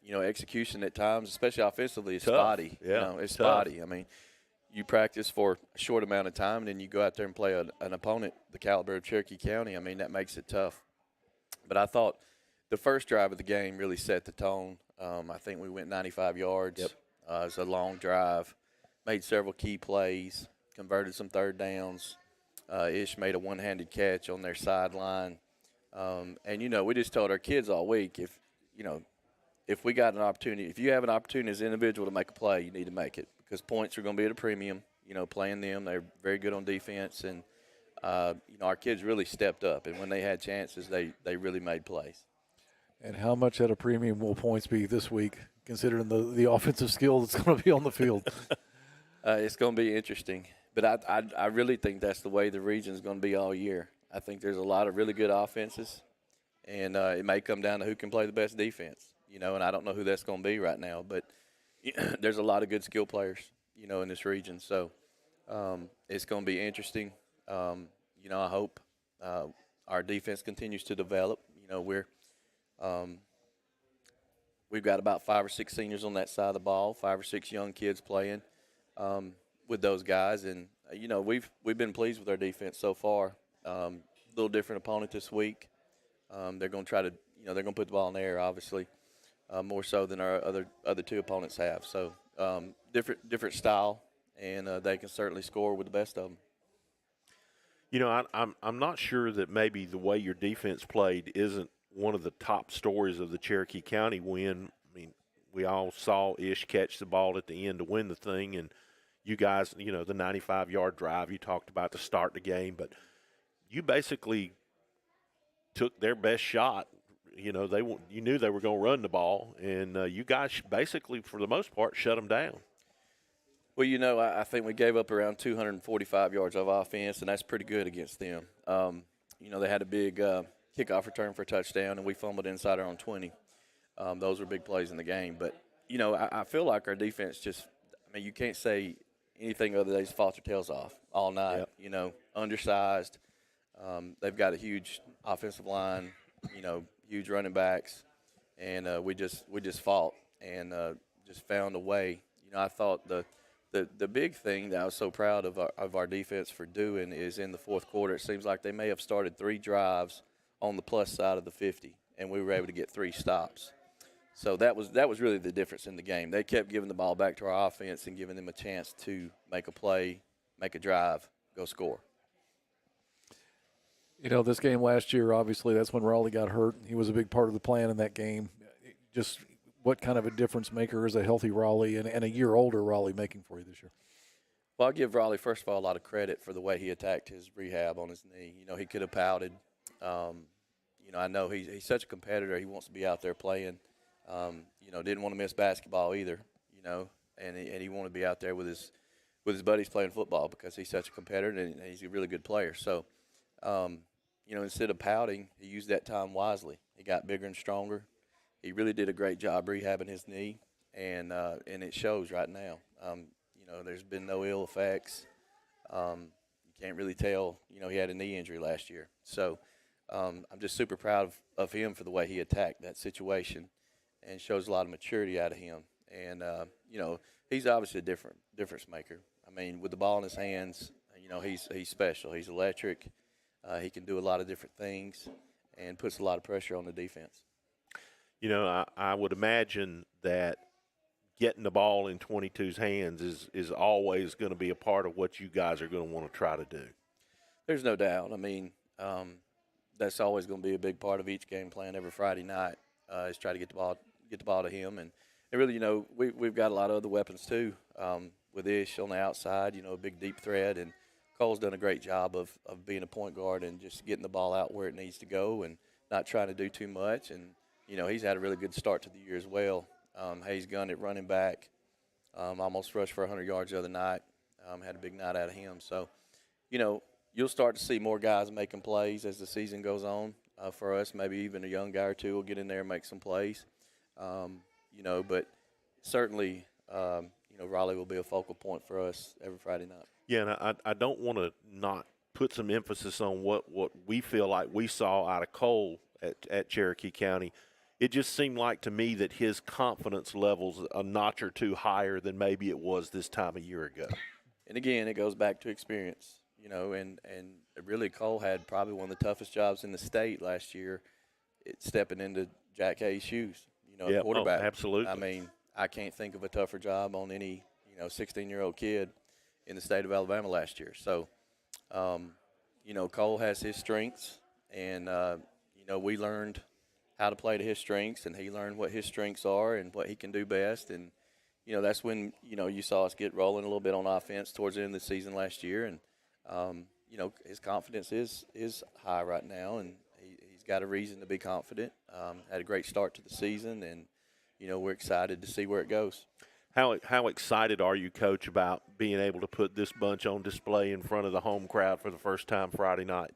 Execution at times, especially offensively, is spotty. Yeah, it's spotty. I mean, you practice for a short amount of time, and then you go out there and play an opponent the caliber of Cherokee County. I mean, that makes it tough. But I thought the first drive of the game really set the tone. I think we went 95 yards. Yep. It was a long drive, made several key plays, converted some third downs. Ish made a one-handed catch on their sideline. And, we just told our kids all week, if we got an opportunity, if you have an opportunity as an individual to make a play, you need to make it because points are going to be at a premium, playing them. They're very good on defense. And, our kids really stepped up. And when they had chances, they really made plays. And how much at a premium will points be this week, considering the offensive skill that's going to be on the field? It's going to be interesting. But I really think that's the way the region is going to be all year. I think there's a lot of really good offenses, and it may come down to who can play the best defense. And I don't know who that's going to be right now, but there's a lot of good skill players, in this region. So it's going to be interesting. I hope our defense continues to develop. We've got about 5 or 6 seniors on that side of the ball, 5 or 6 young kids playing with those guys, and we've been pleased with our defense so far. A little different opponent this week. They're going to try to, they're going to put the ball in the air, obviously, more so than our other 2 opponents have. So different style, and they can certainly score with the best of them. I'm not sure that maybe the way your defense played isn't one of the top stories of the Cherokee County win. I mean, we all saw Ish catch the ball at the end to win the thing, and you guys, the 95-yard drive you talked about to start the game, but you basically took their best shot. You knew they were going to run the ball, and you guys basically, for the most part, shut them down. Well, I think we gave up around 245 yards of offense, and that's pretty good against them. They had a big kickoff return for a touchdown, and we fumbled inside our own 20. Those were big plays in the game. But, you know, I feel like our defense just – I mean, you can't say anything other than they just fought their tails off all night. Yep. You know, undersized. They've got a huge offensive line, you know, huge running backs. And we just fought and just found a way. You know, I thought the big thing that I was so proud of our defense for doing is in the fourth quarter, it seems like they may have started 3 drives on the plus side of the 50, and we were able to get 3 stops. So that was really the difference in the game. They kept giving the ball back to our offense and giving them a chance to make a play, make a drive, go score. You know, this game last year, obviously, that's when Raleigh got hurt. He was a big part of the plan in that game. Just what kind of a difference maker is a healthy Raleigh and a year older Raleigh making for you this year? Well, I'll give Raleigh, first of all, a lot of credit for the way he attacked his rehab on his knee. You know, he could have pouted. You know, I know he's such a competitor. He wants to be out there playing. You know, didn't want to miss basketball either, you know, and he wanted to be out there with his buddies playing football because he's such a competitor and he's a really good player. So, you know, instead of pouting, he used that time wisely. He got bigger and stronger. He really did a great job rehabbing his knee, and it shows right now. You know, there's been no ill effects. You can't really tell. You know, he had a knee injury last year. So I'm just super proud of him for the way he attacked that situation and shows a lot of maturity out of him. And, you know, he's obviously a difference maker. I mean, with the ball in his hands, you know, he's special. He's electric. He can do a lot of different things and puts a lot of pressure on the defense. You know, I would imagine that getting the ball in 22's hands is always going to be a part of what you guys are going to want to try to do. There's no doubt. I mean, that's always going to be a big part of each game plan every Friday night is try to get the ball to him. And really, you know, we've got a lot of other weapons too with Ish on the outside, you know, a big deep threat. And Cole's done a great job of being a point guard and just getting the ball out where it needs to go and not trying to do too much. And you know, he's had a really good start to the year as well. Hayes Gunn at running back, almost rushed for 100 yards the other night. Had a big night out of him. So, you know, you'll start to see more guys making plays as the season goes on for us. Maybe even a young guy or two will get in there and make some plays. You know, but certainly, you know, Raleigh will be a focal point for us every Friday night. Yeah, and I don't want to not put some emphasis on what we feel like we saw out of Cole at Cherokee County. It just seemed like to me that his confidence level's a notch or two higher than maybe it was this time a year ago. And again, it goes back to experience, you know, and really Cole had probably one of the toughest jobs in the state last year, stepping into Jack Hayes' shoes, you know, quarterback. Oh, absolutely. I mean, I can't think of a tougher job on any, you know, 16-year-old kid in the state of Alabama last year. So, you know, Cole has his strengths, and, you know, we learned how to play to his strengths, and he learned what his strengths are and what he can do best. And, you know, that's when, you know, you saw us get rolling a little bit on offense towards the end of the season last year. And, you know, his confidence is high right now, and he's got a reason to be confident. Had a great start to the season, and, you know, we're excited to see where it goes. How excited are you, Coach, about being able to put this bunch on display in front of the home crowd for the first time Friday night?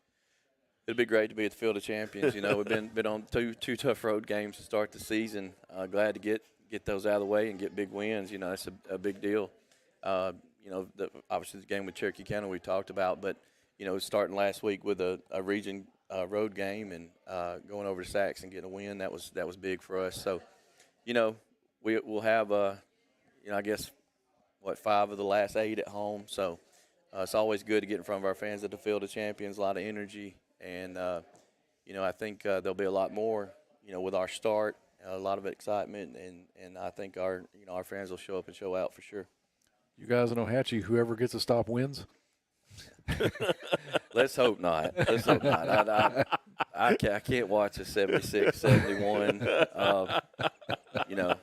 It'd be great to be at the Field of Champions. You know, we've been on two tough road games to start the season. Glad to get those out of the way and get big wins. You know, that's a big deal. You know, obviously the game with Cherokee County we talked about, but, you know, starting last week with a region road game and going over to Sacs and getting a win, that was big for us. So, you know, we'll have, you know, I guess, 5 of the last 8 at home. So it's always good to get in front of our fans at the Field of Champions, a lot of energy. And, you know, I think there'll be a lot more, you know, with our start, a lot of excitement, and I think our fans will show up and show out for sure. You guys in Ohatchee, whoever gets a stop wins? Let's hope not. Let's hope not. I can't watch a 76-71. You know,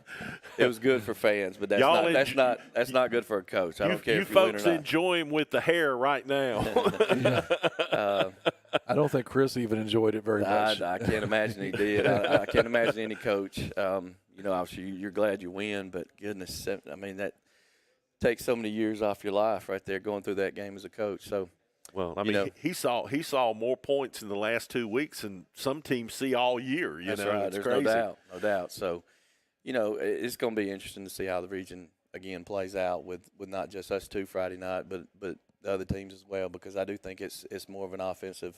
it was good for fans, but that's not good for a coach. I don't care if you win or not. You folks enjoy him with the hair right now. I don't think Chris even enjoyed it very much. I can't imagine he did. I can't imagine any coach. You know, obviously you're glad you win, but goodness, I mean, that takes so many years off your life right there going through that game as a coach. So, Well, I mean, he saw more points in the last 2 weeks than some teams see all year. That's know, right. it's There's crazy. no doubt. So, it's going to be interesting to see how the region again plays out with not just us two Friday night, but the other teams as well, because I do think it's more of an offensive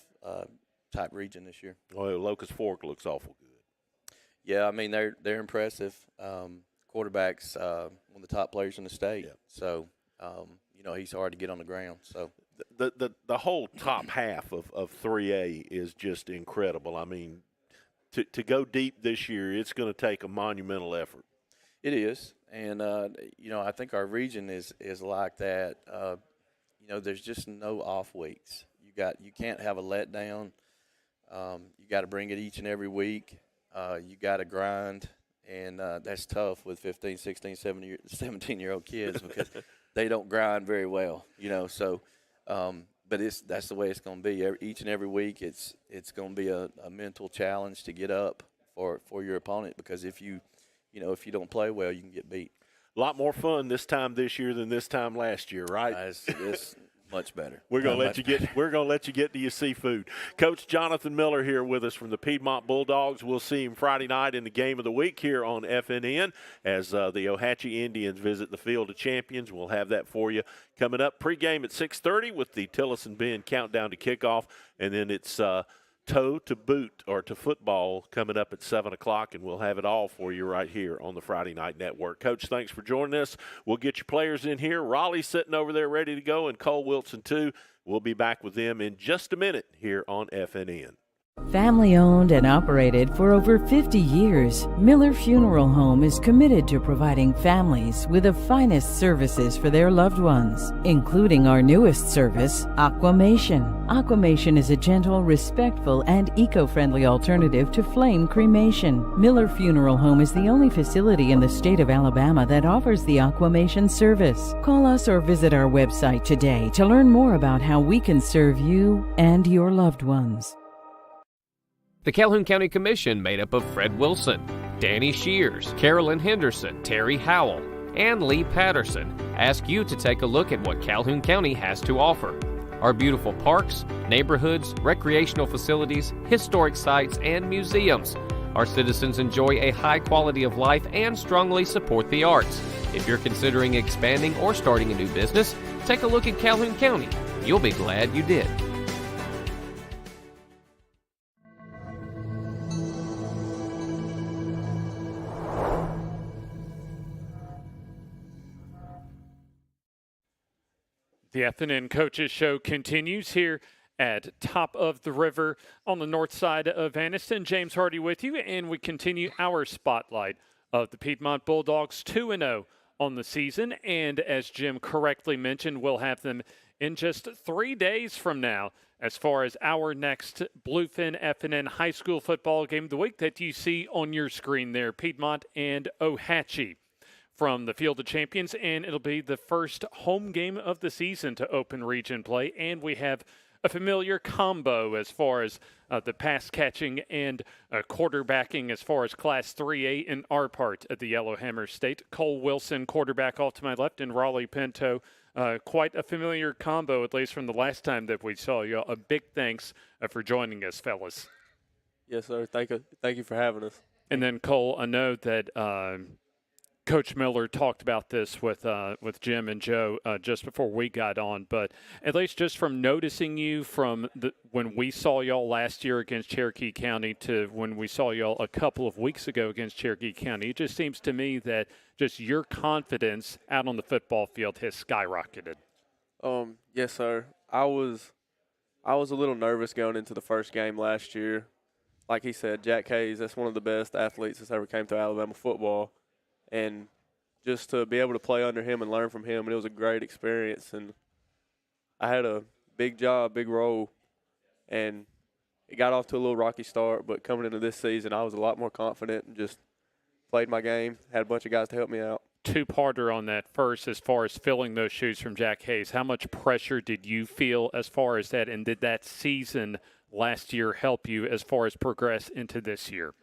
type region this year. Well, Locust Fork looks awful good. Yeah, I mean they're impressive. Quarterback's one of the top players in the state. Yeah. So he's hard to get on the ground. So the whole top half of 3A is just incredible. I mean, to go deep this year, it's going to take a monumental effort. It is, and I think our region is like that. There's just no off weeks. You can't have a letdown. You got to bring it each and every week. You got to grind, and that's tough with 15, 16, 17-year-old kids because they don't grind very well, So, but that's the way it's going to be. Each and every week, it's going to be a mental challenge to get up for your opponent, because if you don't play well, you can get beat. A lot more fun this time this year than this time last year, right? It's much better. We're gonna let you get to your seafood. Coach Jonathan Miller here with us from the Piedmont Bulldogs. We'll see him Friday night in the game of the week here on FNN as the Ohatchee Indians visit the Field of Champions. We'll have that for you coming up. Pregame at 6:30 with the Tillerson Bend countdown to kickoff, and then it's toe to boot or to football coming up at 7 o'clock, and we'll have it all for you right here on the Friday Night Network. Coach, thanks for joining us. We'll get your players in here. Raleigh's sitting over there ready to go, and Cole Wilson too. We'll be back with them in just a minute here on FNN. Family owned and operated for over 50 years, Miller Funeral Home is committed to providing families with the finest services for their loved ones, including our newest service, Aquamation. Aquamation is a gentle, respectful, and eco-friendly alternative to flame cremation. Miller Funeral Home is the only facility in the state of Alabama that offers the Aquamation service. Call us or visit our website today to learn more about how we can serve you and your loved ones. The Calhoun County Commission, made up of Fred Wilson, Danny Shears, Carolyn Henderson, Terry Howell, and Lee Patterson, ask you to take a look at what Calhoun County has to offer. Our beautiful parks, neighborhoods, recreational facilities, historic sites, and museums. Our citizens enjoy a high quality of life and strongly support the arts. If you're considering expanding or starting a new business, take a look at Calhoun County. You'll be glad you did. The FNN Coaches Show continues here at Top of the River on the north side of Anniston. James Hardy with you, and we continue our spotlight of the Piedmont Bulldogs 2-0 on the season. And as Jim correctly mentioned, we'll have them in just 3 days from now as far as our next Bluefin FNN high school football game of the week that you see on your screen there, Piedmont and Ohatchee from the Field of Champions, and it'll be the first home game of the season to open region play, and we have a familiar combo as far as the pass catching and quarterbacking as far as Class 3A in our part of the Yellowhammer State. Cole Wilson, quarterback off to my left, and Raleigh Pinto, quite a familiar combo, at least from the last time that we saw you. A big thanks for joining us, fellas. Yes, sir. Thank you for having us. And then, Cole, I know that Coach Miller talked about this with Jim and Joe just before we got on, but at least just from noticing you from when we saw y'all last year against Cherokee County to when we saw y'all a couple of weeks ago against Cherokee County, it just seems to me that just your confidence out on the football field has skyrocketed. Yes, sir. I was a little nervous going into the first game last year. Like he said, Jack Hayes, that's one of the best athletes that's ever came through Alabama football. And just to be able to play under him and learn from him, and it was a great experience. And I had a big job, big role, and it got off to a little rocky start. But coming into this season, I was a lot more confident and just played my game, had a bunch of guys to help me out. Two-parter on that. First, as far as filling those shoes from Jack Hayes, how much pressure did you feel as far as that, and did that season last year help you as far as progress into this year?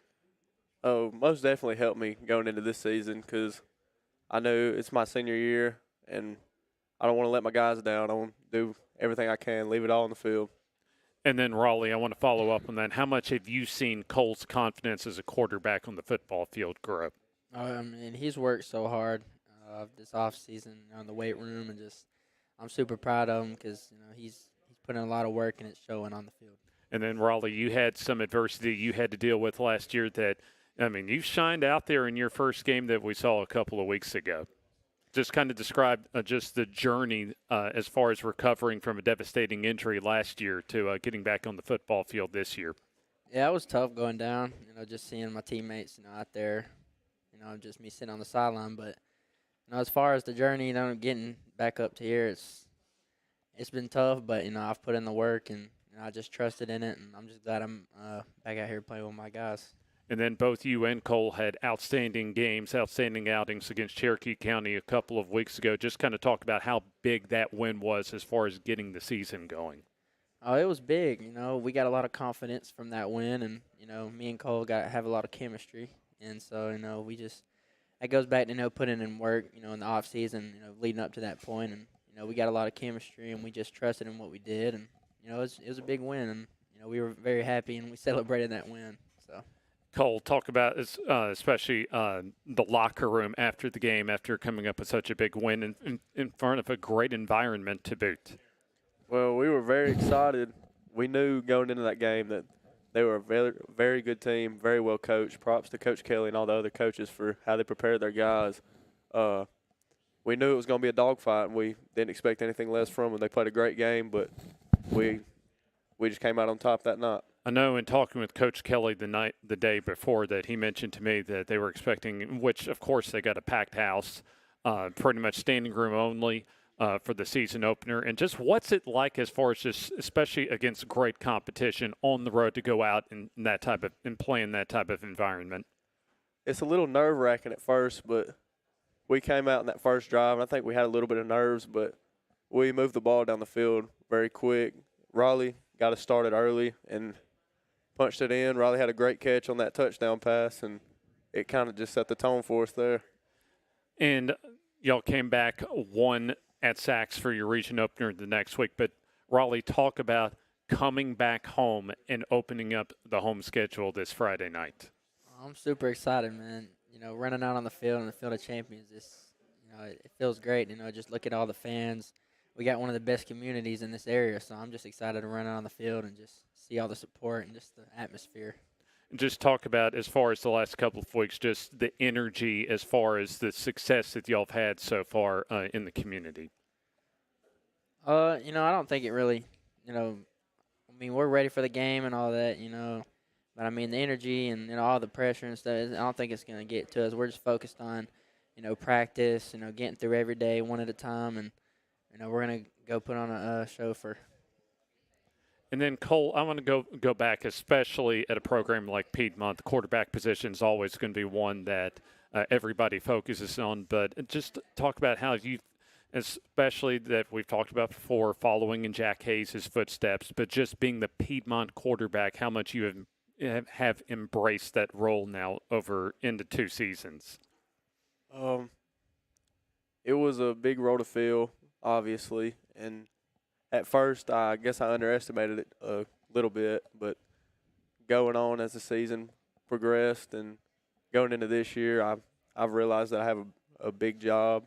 Oh, most definitely helped me going into this season because I knew it's my senior year, and I don't want to let my guys down. I want to do everything I can, leave it all on the field. And then, Raleigh, I want to follow up on that. How much have you seen Cole's confidence as a quarterback on the football field grow? And he's worked so hard this offseason on the weight room, and just I'm super proud of him because he's putting in a lot of work and it's showing on the field. And then, Raleigh, you had some adversity you had to deal with last year that, you shined out there in your first game that we saw a couple of weeks ago. Just kind of describe just the journey as far as recovering from a devastating injury last year to getting back on the football field this year. Yeah, it was tough going down, just seeing my teammates, out there, just me sitting on the sideline. But, as far as the journey, getting back up to here, it's been tough, but, I've put in the work and I just trusted in it, and I'm just glad I'm back out here playing with my guys. And then both you and Cole had outstanding outings against Cherokee County a couple of weeks ago. Just kind of talk about how big that win was as far as getting the season going. Oh, it was big. We got a lot of confidence from that win, and, me and Cole have a lot of chemistry. And so, that goes back to, putting in work, in the off season, leading up to that point. And, we got a lot of chemistry, and we just trusted in what we did. And, it was a big win, and, we were very happy, and we celebrated that win. So. Cole, talk about especially the locker room after the game, after coming up with such a big win in front of a great environment to boot. Well, we were very excited. We knew going into that game that they were a very, very good team, very well coached. Props to Coach Kelly and all the other coaches for how they prepared their guys. We knew it was going to be a dogfight, and we didn't expect anything less from them. They played a great game, but we just came out on top that night. I know in talking with Coach Kelly the day before that he mentioned to me that they were expecting, which of course they got a packed house, pretty much standing room only for the season opener. And just what's it like as far as just, especially against great competition on the road, to go out and play in that type of environment? It's a little nerve-wracking at first, but we came out in that first drive, and I think we had a little bit of nerves, but we moved the ball down the field very quick. Raleigh got us started early and punched it in. Raleigh had a great catch on that touchdown pass, and it kind of just set the tone for us there. And y'all came back, won at Sachs for your region opener the next week. But, Raleigh, talk about coming back home and opening up the home schedule this Friday night. I'm super excited, man. Running out on the field in the Field of Champions, it feels great. Just look at all the fans. We got one of the best communities in this area, so I'm just excited to run out on the field and just see all the support and just the atmosphere. Just talk about, as far as the last couple of weeks, just the energy as far as the success that y'all have had so far in the community. I don't think it really, we're ready for the game and all that, but the energy and all the pressure and stuff, I don't think it's going to get to us. We're just focused on, practice, getting through every day one at a time, and we're going to go put on a show for. And then, Cole, I want to go back, especially at a program like Piedmont. The quarterback position is always going to be one that everybody focuses on. But just talk about how you, especially that we've talked about before, following in Jack Hayes' footsteps, but just being the Piedmont quarterback, how much you have embraced that role now over into 2 seasons. It was a big role to fill, obviously, and at first I guess I underestimated it a little bit, but going on as the season progressed and going into this year, I've realized that I have a big job,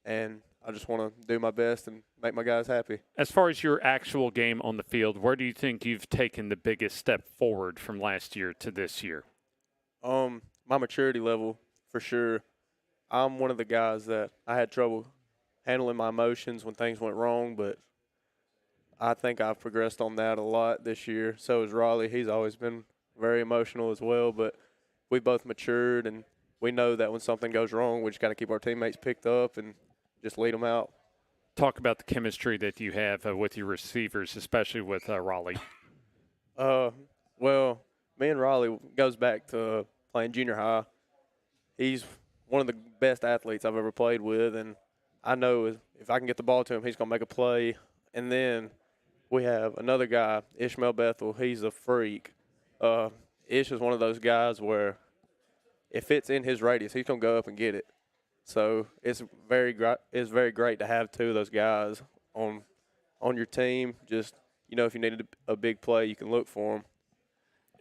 and I just want to do my best and make my guys happy. As far as your actual game on the field, where do you think you've taken the biggest step forward from last year to this year? My maturity level, for sure. I'm one of the guys that I had trouble handling my emotions when things went wrong, but I think I've progressed on that a lot this year. So has Raleigh. He's always been very emotional as well, but we both matured, and we know that when something goes wrong, we just got to keep our teammates picked up and just lead them out. Talk about the chemistry that you have with your receivers, especially with Raleigh. Well, me and Raleigh goes back to playing junior high. He's one of the best athletes I've ever played with, and I know if I can get the ball to him, he's going to make a play. And then we have another guy, Ishmael Bethel. He's a freak. Ish is one of those guys where if it's in his radius, he's going to go up and get it. So it's very great to have two of those guys on your team. Just, if you needed a big play, you can look for them.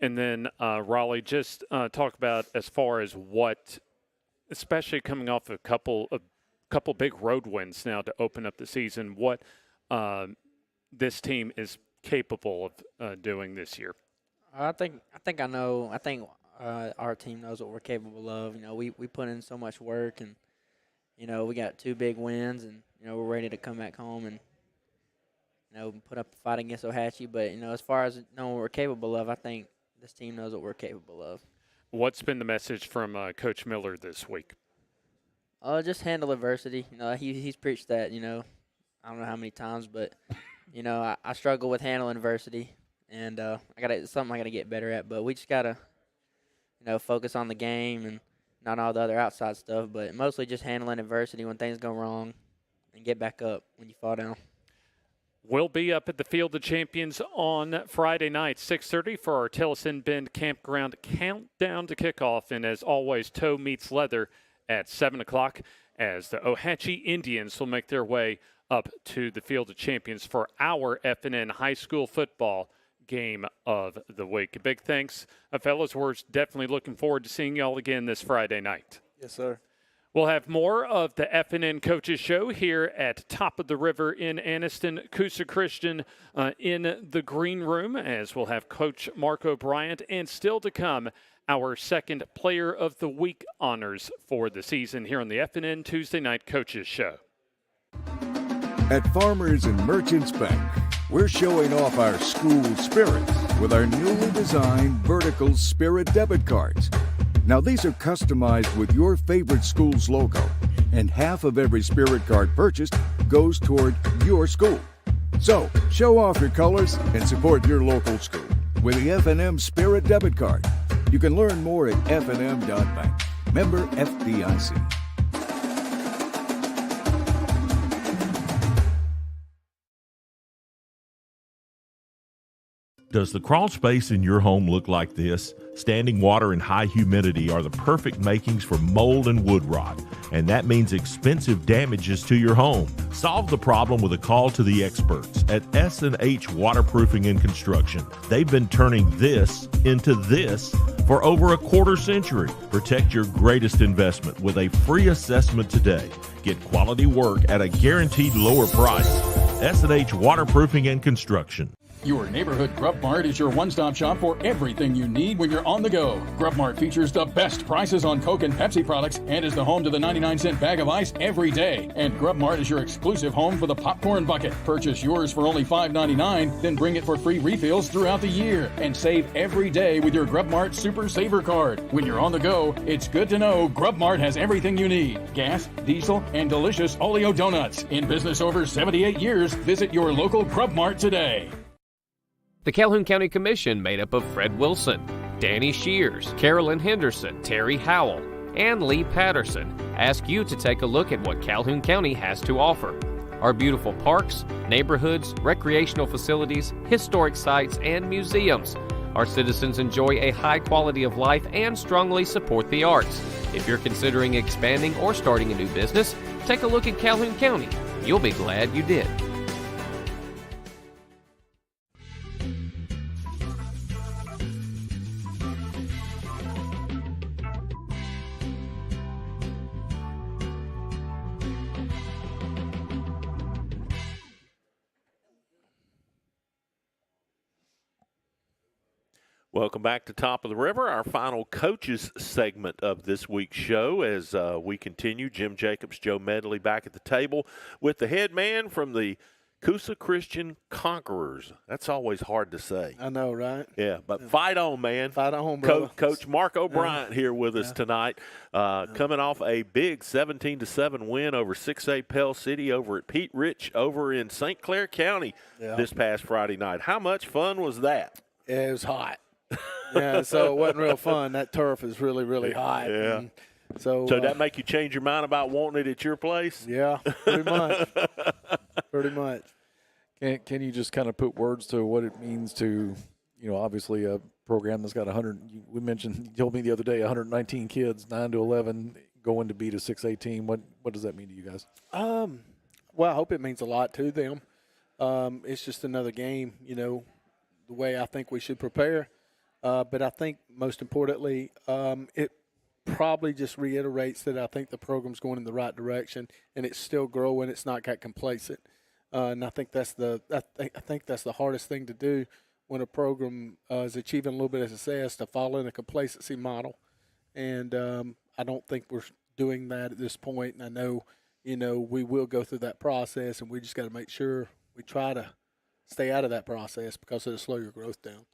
And then, Raleigh, just talk about as far as what, especially coming off a couple big road wins now to open up the season, what this team is capable of doing this year. I think I know. I think our team knows what we're capable of. We put in so much work, and we got 2 big wins, and we're ready to come back home and put up a fight against Ohatchee. But as far as knowing what we're capable of, I think this team knows what we're capable of. What's been the message from Coach Miller this week? Just handle adversity. He's preached that. I don't know how many times, but I struggle with handling adversity, and something I gotta get better at. But we just gotta focus on the game and not all the other outside stuff, but mostly just handling adversity when things go wrong and get back up when you fall down. We'll be up at the Field of Champions on Friday night, 6:30 for our Tillotson Bend Campground countdown to kickoff. And as always, toe meets leather at 7 o'clock as the Ohatchee Indians will make their way up to the Field of Champions for our FNN high school football game of the week. A big thanks, fellas. We're definitely looking forward to seeing y'all again this Friday night. Yes, sir. We'll have more of the FNN Coaches Show here at Top of the River in Anniston, Coosa Christian in the green room, as we'll have Coach Marco Bryant, and still to come, our second Player of the Week honors for the season here on the FNN Tuesday Night Coaches Show. At Farmers and Merchants Bank, we're showing off our school spirit with our newly designed vertical Spirit debit cards. Now, these are customized with your favorite school's logo, and half of every Spirit card purchased goes toward your school. So, show off your colors and support your local school with the FNM Spirit debit card. You can learn more at fnm.bank. Member FDIC. Does the crawl space in your home look like this? Standing water and high humidity are the perfect makings for mold and wood rot, and that means expensive damages to your home. Solve the problem with a call to the experts at S&H Waterproofing and Construction. They've been turning this into this for over a quarter century. Protect your greatest investment with a free assessment today. Get quality work at a guaranteed lower price. S&H Waterproofing and Construction. Your neighborhood Grub Mart is your one-stop shop for everything you need when you're on the go. Grub Mart features the best prices on Coke and Pepsi products and is the home to the 99-cent bag of ice every day. And Grub Mart is your exclusive home for the popcorn bucket. Purchase yours for only $5.99, then bring it for free refills throughout the year. And save every day with your Grub Mart Super Saver card. When you're on the go, it's good to know Grub Mart has everything you need. Gas, diesel, and delicious Oleo donuts. In business over 78 years, visit your local Grub Mart today. The Calhoun County Commission, made up of Fred Wilson, Danny Shears, Carolyn Henderson, Terry Howell, and Lee Patterson, ask you to take a look at what Calhoun County has to offer. Our beautiful parks, neighborhoods, recreational facilities, historic sites, and museums. Our citizens enjoy a high quality of life and strongly support the arts. If you're considering expanding or starting a new business, take a look at Calhoun County. You'll be glad you did. Welcome back to Top of the River, our final coaches segment of this week's show as we continue. Jim Jacobs, Joe Medley back at the table with the head man from the Coosa Christian Conquerors. That's always hard to say. I know, right? Yeah, but fight on, man. Fight on, brother. Coach Marco Bryant here with us tonight, coming off a big 17-7 win over 6A Pell City over at Pete Rich over in St. Clair County this past Friday night. How much fun was that? It was hot. Yeah, so it wasn't real fun. That turf is really, really hot. Yeah. And so that make you change your mind about wanting it at your place? Yeah, pretty much. Pretty much. Can you just kind of put words to what it means to, obviously a program that's got 100, you told me the other day, 119 kids, 9 to 11, going to beat a 6A team. What does that mean to you guys? Well, I hope it means a lot to them. It's just another game, the way I think we should prepare. But I think most importantly, it probably just reiterates that I think the program's going in the right direction and it's still growing. It's not got complacent. And I think that's the hardest thing to do when a program is achieving a little bit of success, to follow in a complacency model. And I don't think we're doing that at this point. And I know, we will go through that process, and we just got to make sure we try to stay out of that process because it'll slow your growth down.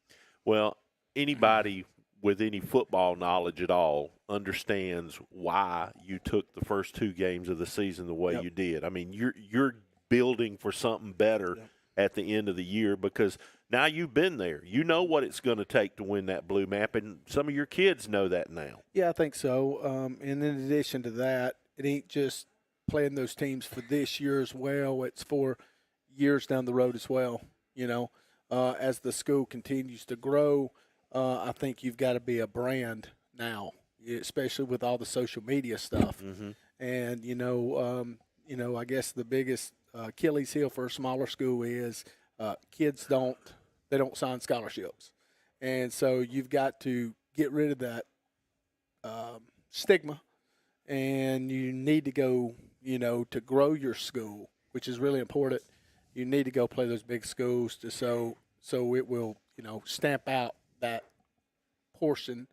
Well, anybody with any football knowledge at all understands why you took the first 2 games of the season the way you did. I mean, you're building for something better at the end of the year because now you've been there. You know what it's going to take to win that blue map, and some of your kids know that now. Yeah, I think so. And in addition to that, it ain't just playing those teams for this year as well. It's for years down the road as well. As the school continues to grow, I think you've got to be a brand now, especially with all the social media stuff. Mm-hmm. And, I guess the biggest Achilles heel for a smaller school is kids don't sign scholarships. And so you've got to get rid of that stigma, and you need to go, to grow your school, which is really important. You need to go play those big schools so it will, stamp out that portion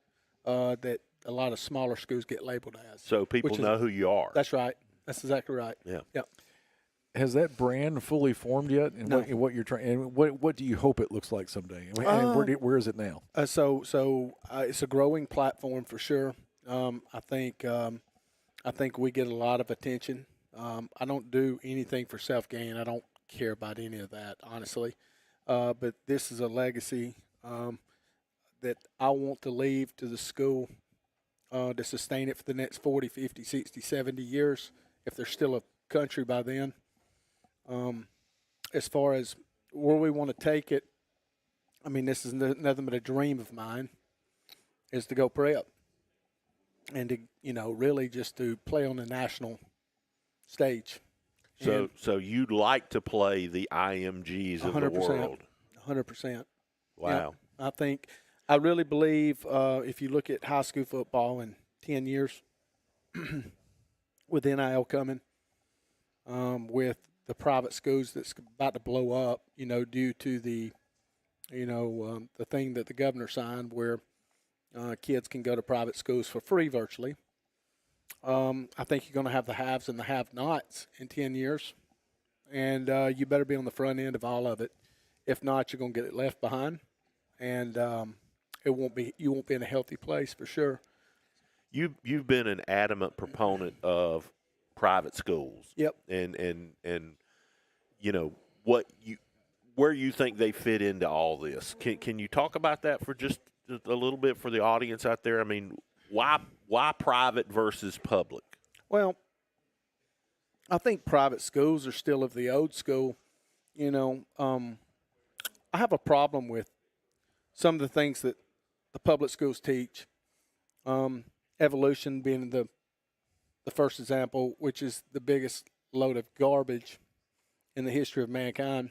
that a lot of smaller schools get labeled as. So people know who you are. That's right. That's exactly right. Yeah. Yep. Has that brand fully formed yet? And No. what you're trying, and what do you hope it looks like someday? And where is it now? So it's a growing platform for sure. I think we get a lot of attention. I don't do anything for self-gain. I don't care about any of that, honestly. But this is a legacy that I want to leave to the school to sustain it for the next 40, 50, 60, 70 years, if there's still a country by then. As far as where we want to take it, I mean, this is nothing but a dream of mine, is to go prep and to, really just to play on the national stage. So you'd like to play the IMGs of the world. 100%. Wow. Yeah, I really believe if you look at high school football in 10 years, with NIL coming, with the private schools that's about to blow up, due to the, the thing that the governor signed where kids can go to private schools for free virtually. I think you're going to have the haves and the have-nots in 10 years, and you better be on the front end of all of it. If not, you're going to get it left behind, and you won't be in a healthy place for sure. You've been an adamant proponent of private schools. Yep. And where you think they fit into all this. Can you talk about that for just a little bit for the audience out there? I mean, why private versus public? Well, I think private schools are still of the old school. I have a problem with some of the things that the public schools teach. Evolution being the first example, which is the biggest load of garbage in the history of mankind,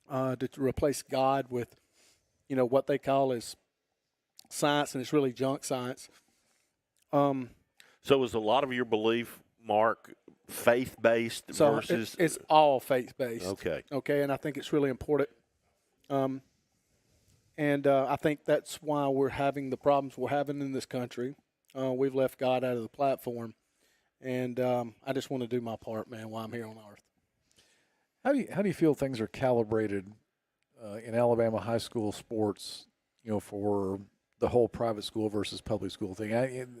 to replace God with, what they call is science, and it's really junk science. So is a lot of your belief, Mark, faith-based versus? It's all faith-based. Okay, and I think it's really important. And I think that's why we're having the problems we're having in this country. We've left God out of the platform, and I just want to do my part, man, while I'm here on earth. How do you feel things are calibrated in Alabama high school sports, for the whole private school versus public school thing?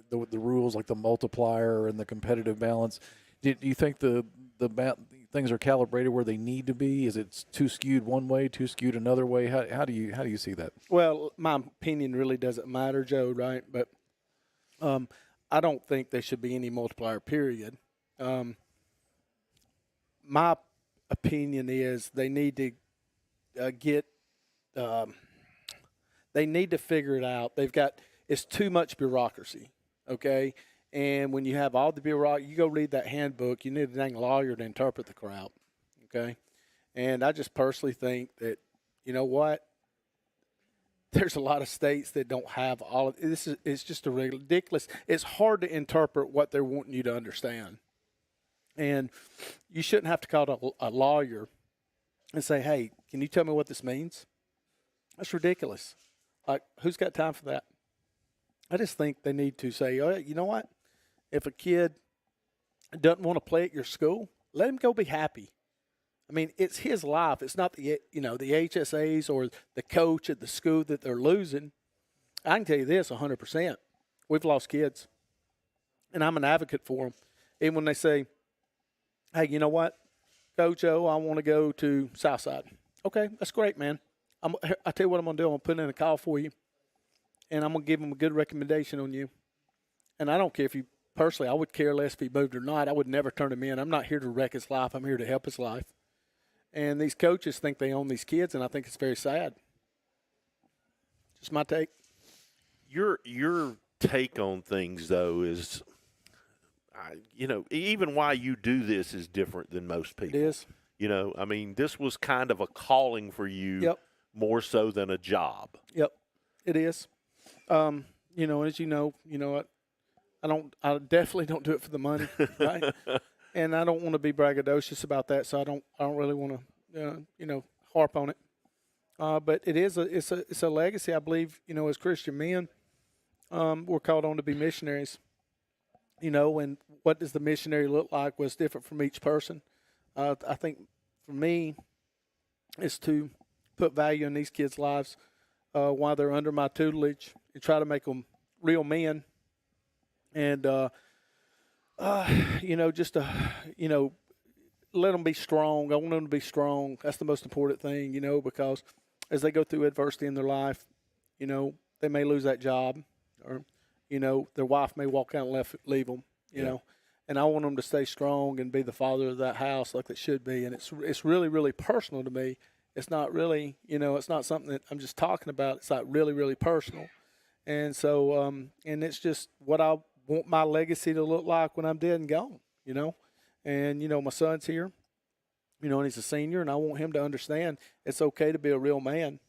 The rules like the multiplier and the competitive balance. Do you think the things are calibrated where they need to be? Is it too skewed one way, too skewed another way? How do you see that? Well, my opinion really doesn't matter, Joe, right? But I don't think there should be any multiplier, period. My opinion is they need to they need to figure it out. It's too much bureaucracy, okay? And when you have all the bureaucracy, you go read that handbook, you need a dang lawyer to interpret the crap, okay? And I just personally think that, you know what? There's a lot of states that don't have all of this. It's just a ridiculous. It's hard to interpret what they're wanting you to understand. And you shouldn't have to call a lawyer and say, hey, can you tell me what this means? That's ridiculous. Like, who's got time for that? I just think they need to say, oh, you know what? If a kid doesn't want to play at your school, let him go be happy. I mean, it's his life. It's not the HSAs or the coach at the school that they're losing. I can tell you this 100%. We've lost kids, and I'm an advocate for them. Even when they say, hey, you know what, Coach O, I want to go to Southside. Okay, that's great, man. I'll tell you what I'm going to do. I'm going to put in a call for you, and I'm going to give them a good recommendation on you. And I don't care if you personally, I would care less if he moved or not. I would never turn him in. I'm not here to wreck his life. I'm here to help his life. And these coaches think they own these kids, and I think it's very sad. Just my take. Your take on things, though, is, even why you do this is different than most people. It is. I mean, this was kind of a calling for you more so than a job. Yep, it is. As you know, I definitely don't do it for the money, right? And I don't want to be braggadocious about that, so I don't really want to, harp on it. But it's a legacy, I believe. As Christian men, we're called on to be missionaries. And what does the missionary look like? What's different from each person? I think for me, is to put value in these kids' lives while they're under my tutelage and try to make them real men. And let them be strong. I want them to be strong. That's the most important thing, because as they go through adversity in their life, they may lose that job, or, their wife may walk out and leave them, you know. And I want them to stay strong and be the father of that house like they should be. And it's really, really personal to me. It's not really, it's not something that I'm just talking about. It's like really, really personal. And so, and it's just what I want my legacy to look like when I'm dead and gone, And, my son's here, and he's a senior, and I want him to understand it's okay to be a real man.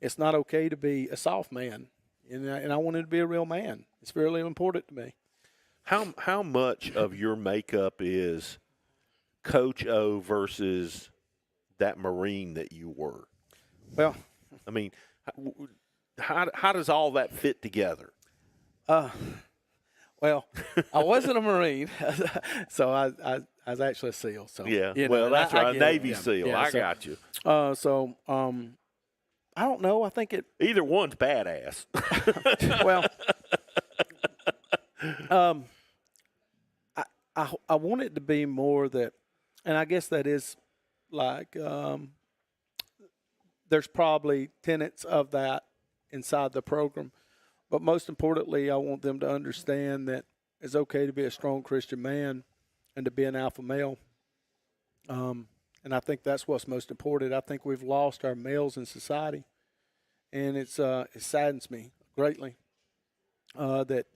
It's not okay to be a soft man. And I want him to be a real man. It's really important to me. How much of your makeup is Coach O versus that Marine that you were? Well, I mean, how does all that fit together? Well, I wasn't a Marine, so I was actually a SEAL. So that's right, Navy SEAL. Yeah, I got you. I don't know. I think either one's badass. Well, I want it to be more that, and I guess that is like there's probably tenets of that inside the program. But most importantly, I want them to understand that it's okay to be a strong Christian man and to be an alpha male. And I think that's what's most important. I think we've lost our males in society, and it saddens me greatly that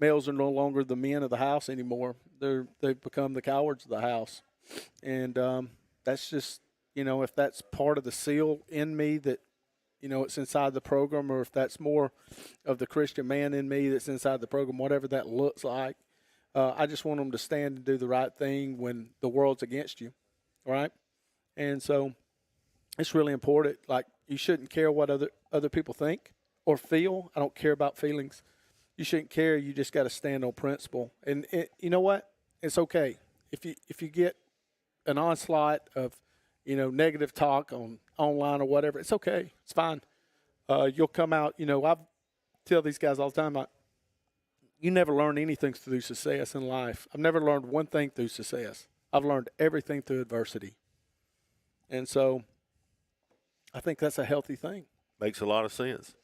males are no longer the men of the house anymore. They've become the cowards of the house, and that's just if that's part of the SEAL in me that. It's inside the program, or if that's more of the Christian man in me that's inside the program, whatever that looks like. I just want them to stand and do the right thing when the world's against you, right? And so it's really important. Like, you shouldn't care what other people think or feel. I don't care about feelings. You shouldn't care. You just got to stand on principle. And you know what? It's okay. If you get an onslaught of negative talk online or whatever, it's okay. It's fine. You'll come out, I tell these guys all the time, you never learn anything through success in life. I've never learned one thing through success. I've learned everything through adversity. And so I think that's a healthy thing. Makes a lot of sense.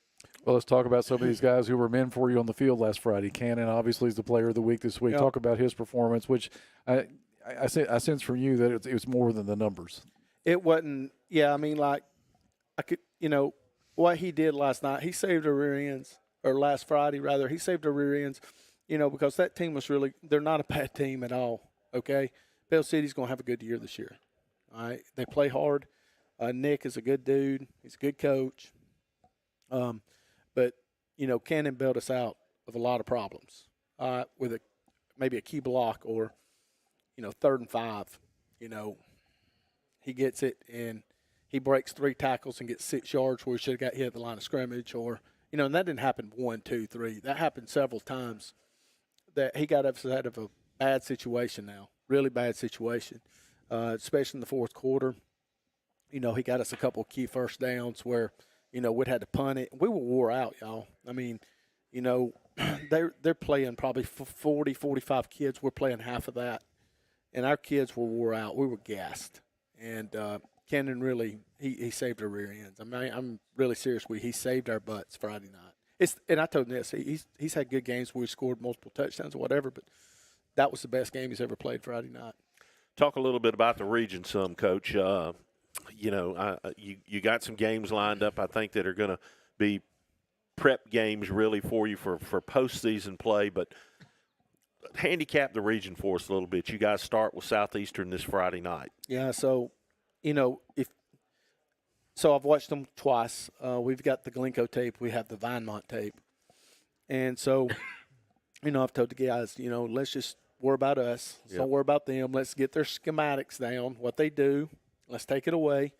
Well, let's talk about some of these guys who were men for you on the field last Friday. Cannon obviously is the player of the week this week. Yep. Talk about his performance, which I sense from you that it was more than the numbers. It wasn't, I mean, like, I could, what he did last night, he saved our rear ends, or last Friday, rather, he saved our rear ends. because that team was really – they're not a bad team at all, okay? Bell City's going to have a good year this year, all right? They play hard. Nick is a good dude. He's a good coach. But, Cannon bailed us out of a lot of problems with maybe a key block or, 3rd and 5. He gets it and he breaks 3 tackles and gets 6 yards where he should have got hit at the line of scrimmage or, and that didn't happen 1, 2, 3. That happened several times that he got upset of a bad situation now, really bad situation, especially in the fourth quarter. He got us a couple of key first downs where, we'd had to punt it. We were wore out, y'all. I mean, they're playing probably 40, 45 kids. We're playing half of that. And our kids were wore out. We were gassed. And Cannon really, he saved our rear ends. I mean, I'm really serious. He saved our butts Friday night. And I told him this. He's had good games where he scored multiple touchdowns or whatever, but that was the best game he's ever played Friday night. Talk a little bit about the region some, Coach. You got some games lined up, I think, that are going to be prep games really for you for postseason play, but handicap the region for us a little bit. You guys start with Southeastern this Friday night. Yeah, so, I've watched them twice. We've got the Glencoe tape. We have the Piedmont tape. And so, I've told the guys, let's just worry about us. Don't worry about them. Let's get their schematics down, what they do. Let's take it away.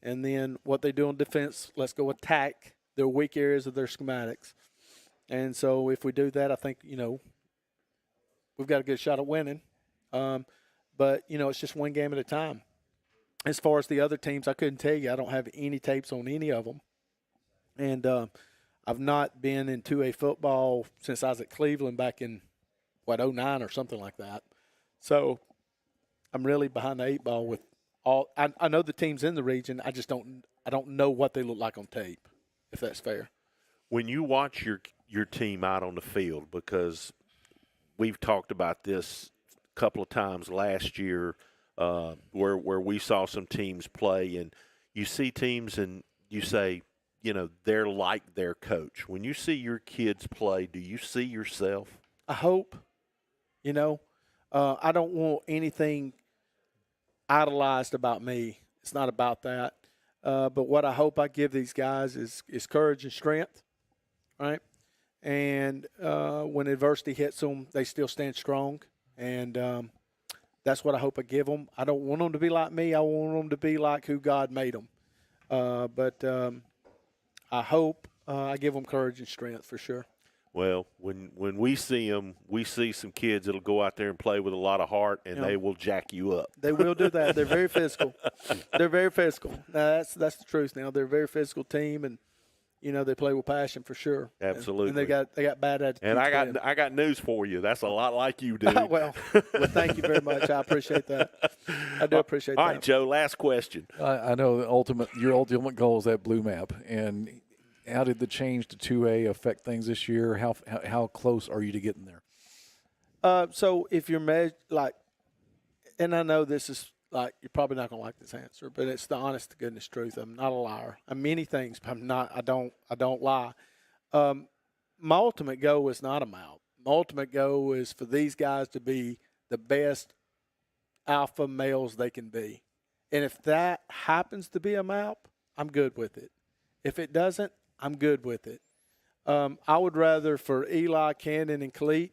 And then what they do on defense, let's go attack their weak areas of their schematics. And so if we do that, I think, we've got a good shot at winning. But, it's just one game at a time. As far as the other teams, I couldn't tell you. I don't have any tapes on any of them. And I've not been in 2A football since I was at Cleveland back in, 09 or something like that. So I'm really behind the 8 ball with all – I know the teams in the region. I just don't know what they look like on tape, if that's fair. When you watch your team out on the field, because we've talked about this a couple of times last year, where we saw some teams play, and you see teams and you say, they're like their coach. When you see your kids play, do you see yourself? I hope. I don't want anything idolized about me. It's not about that. But what I hope I give these guys is courage and strength, right? And when adversity hits them, they still stand strong. And that's what I hope I give them. I don't want them to be like me. I want them to be like who God made them. But I hope I give them courage and strength for sure. Well, when we see them, we see some kids that'll go out there and play with a lot of heart, and they will jack you up. They will do that. They're very physical. They're very physical. That's the truth now. They're a very physical team, and they play with passion for sure. Absolutely. And they got bad attitude. And I got news for you. That's a lot like you, dude. well, thank you very much. I appreciate that. I do appreciate that. All right, Joe. Last question. I know your ultimate goal is that blue map, and how did the change to 2A affect things this year? How close are you to getting there? So if you're and I know this is you're probably not gonna like this answer, but it's the honest to goodness truth. I'm not a liar. I'm many things, but I'm not. I don't lie. My ultimate goal is not a mount. My ultimate goal is for these guys to be the best alpha males they can be, and if that happens to be a mount, I'm good with it. If it doesn't, I'm good with it. I would rather for Eli, Cannon, and Cleet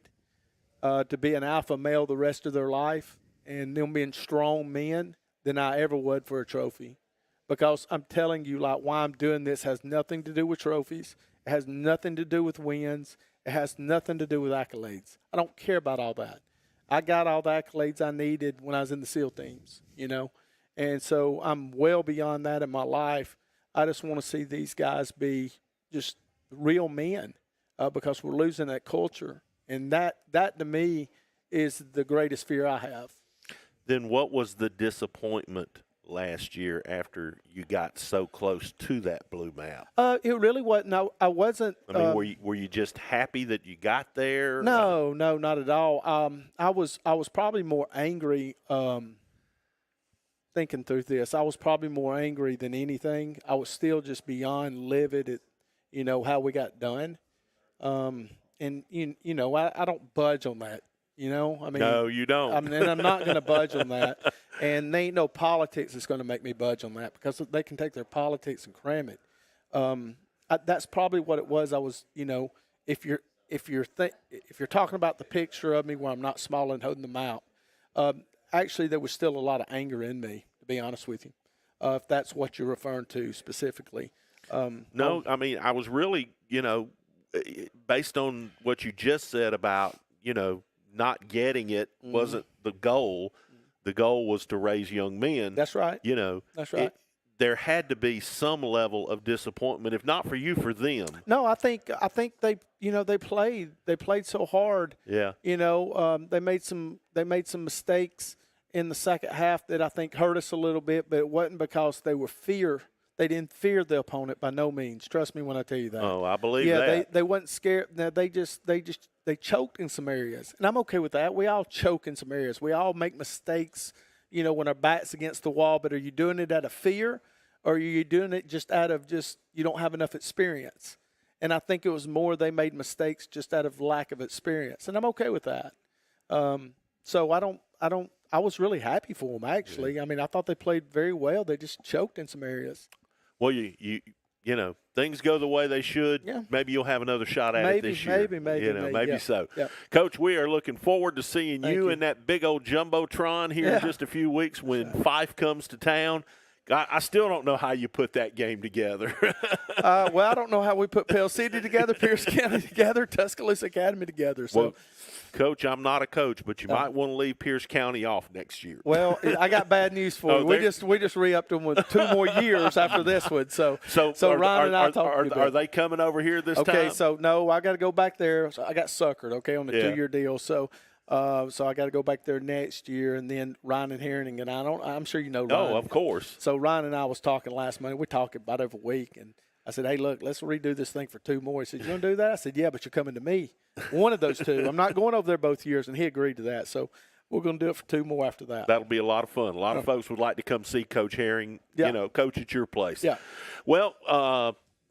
to be an alpha male the rest of their life and them being strong men than I ever would for a trophy. Because I'm telling you, why I'm doing this has nothing to do with trophies. It has nothing to do with wins. It has nothing to do with accolades. I don't care about all that. I got all the accolades I needed when I was in the SEAL teams, And so I'm well beyond that in my life. I just want to see these guys be just real men because we're losing that culture. And that to me is the greatest fear I have. Then what was the disappointment last year after you got so close to that blue map? It really wasn't. I wasn't. I mean, were you just happy that you got there? No, not at all. I was probably more angry. Thinking through this, I was probably more angry than anything. I was still just beyond livid at, how we got done. And and you know, I don't budge on that. You know, I mean, no, you don't. I mean, and I'm not going to budge on that. And there ain't no politics that's going to make me budge on that, because they can take their politics and cram it. That's probably what it was. I was, you know, if you're talking about the picture of me where I'm not smiling and holding them out, actually there was still a lot of anger in me, to be honest with you, if that's what you're referring to specifically. No, I mean, I was really, you know, based on what you just said about, you know, not getting it wasn't the goal. The goal was to raise young men. That's right. You know, that's right. There had to be some level of disappointment, if not for you, for them. No, I think they, you know, they played so hard. Yeah. You know, they made some mistakes in the second half that I think hurt us a little bit, but it wasn't because they didn't fear the opponent by no means. Trust me when I tell you that. Oh, I believe that. Yeah, they wasn't scared. No, they choked in some areas, and I'm okay with that. We all choke in some areas. We all make mistakes, you know, when our back's against the wall. But are you doing it out of fear, or are you doing it just out of you don't have enough experience? And I think it was more they made mistakes just out of lack of experience, and I'm okay with that. So I was really happy for them, actually. Yeah. I mean, I thought they played very well. They just choked in some areas. Well, you know, things go the way they should. Yeah. Maybe you'll have another shot at it this year. Maybe yeah. so. Yeah. Coach, we are looking forward to seeing you in that big old jumbotron here in just a few weeks when Fife comes to town. I still don't know how you put that game together. Well, I don't know how we put Pell City together, Pierce County together, Tuscaloosa Academy together. So. Well, Coach, I'm not a coach, but you might want to leave Pierce County off next year. Well, I got bad news for you. We just re-upped them with 2 more years after this one. So Ryan and I talked. Are they coming over here this time? Okay, so no, I got to go back there. So I got suckered. Okay, on the 2-year deal. So I got to go back there next year, and then Ryan and Herring and I'm sure you know Ryan. Oh, of course. So Ryan and I was talking last Monday. We talked about it over a week, and I said, hey, look, let's redo this thing for 2 more. He said, you going to do that? I said, yeah, but you're coming to me. One of those 2. I'm not going over there both years, and he agreed to that. So we're going to do it for 2 more after that. That'll be a lot of fun. A lot of folks would like to come see Coach Herring, you know, coach at your place. Yeah. Well,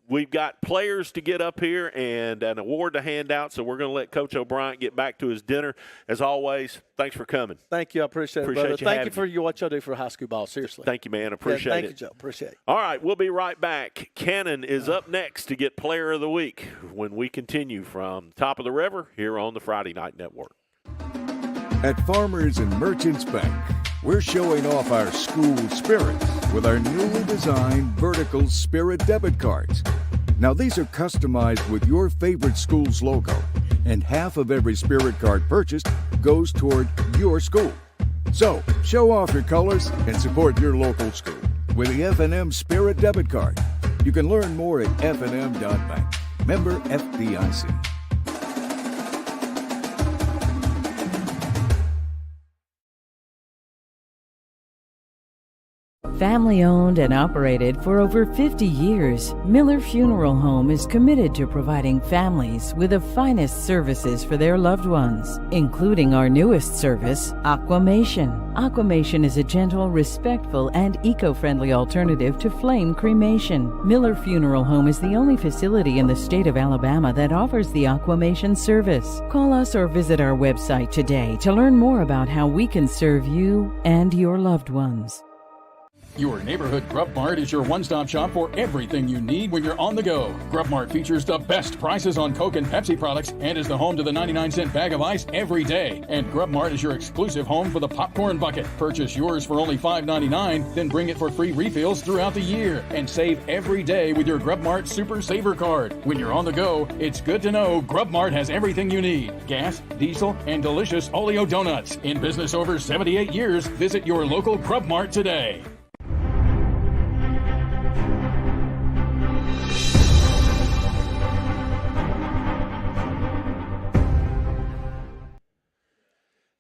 we've got players to get up here and an award to hand out, so we're going to let Coach O'Brien get back to his dinner. As always, thanks for coming. Thank you. I appreciate it, brother. Thank you for what y'all do for high school ball, seriously. Thank you, man. Appreciate it. Thank you, Joe. Appreciate it. All right, we'll be right back. Cannon is up next to get Player of the Week when we continue from Top of the River here on the Friday Night Network. At Farmers and Merchants Bank, we're showing off our school spirit with our newly designed vertical Spirit debit cards. Now, these are customized with your favorite school's logo, and half of every Spirit card purchased goes toward your school. So, show off your colors and support your local school with the FNN Spirit debit card. You can learn more at fnn.bank. Member FDIC. Family owned and operated for over 50 years, Miller Funeral Home is committed to providing families with the finest services for their loved ones, including our newest service, Aquamation. Aquamation is a gentle, respectful, and eco-friendly alternative to flame cremation. Miller Funeral Home is the only facility in the state of Alabama that offers the Aquamation service. Call us or visit our website today to learn more about how we can serve you and your loved ones. Your neighborhood Grub Mart is your one-stop shop for everything you need when you're on the go. Grub Mart features the best prices on Coke and Pepsi products and is the home to the 99-cent bag of ice every day. And Grub Mart is your exclusive home for the popcorn bucket. Purchase yours for only $5.99, then bring it for free refills throughout the year. And save every day with your Grub Mart Super Saver card. When you're on the go, it's good to know Grub Mart has everything you need. Gas, diesel, and delicious Oleo donuts. In business over 78 years, visit your local Grub Mart today.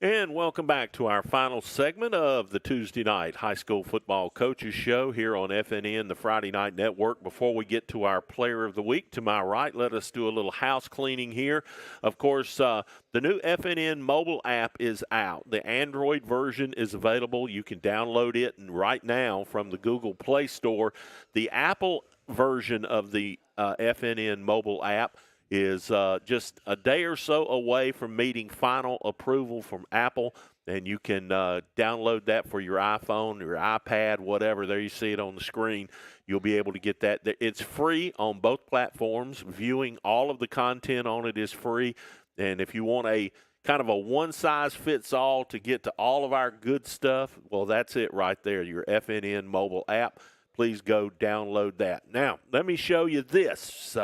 And welcome back to our final segment of the Tuesday night high school football coaches show here on FNN, the Friday Night Network. Before we get to our player of the week, to my right, let us do a little house cleaning here. Of course, the new FNN mobile app is out. The Android version is available. You can download it right now from the Google Play Store. The Apple version of the FNN mobile app is just a day or so away from meeting final approval from Apple, and you can download that for your iPhone, your iPad, whatever. There you see it on the screen. You'll be able to get that. It's free on both platforms. Viewing all of the content on it is free, and if you want a kind of a one-size-fits-all to get to all of our good stuff, well, that's it right there, your FNN mobile app. Please go download that. Now, let me show you this.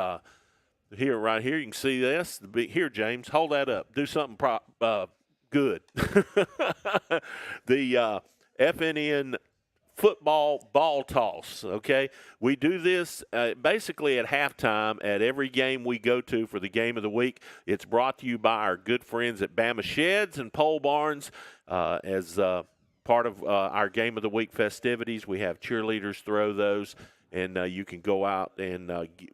Here, right here, you can see this. Here, James, hold that up. Do something good. The FNN football ball toss, okay? We do this basically at halftime at every game we go to for the game of the week. It's brought to you by our good friends at Bama Sheds and Pole Barns as part of our game of the week festivities. We have cheerleaders throw those, and you can go out and,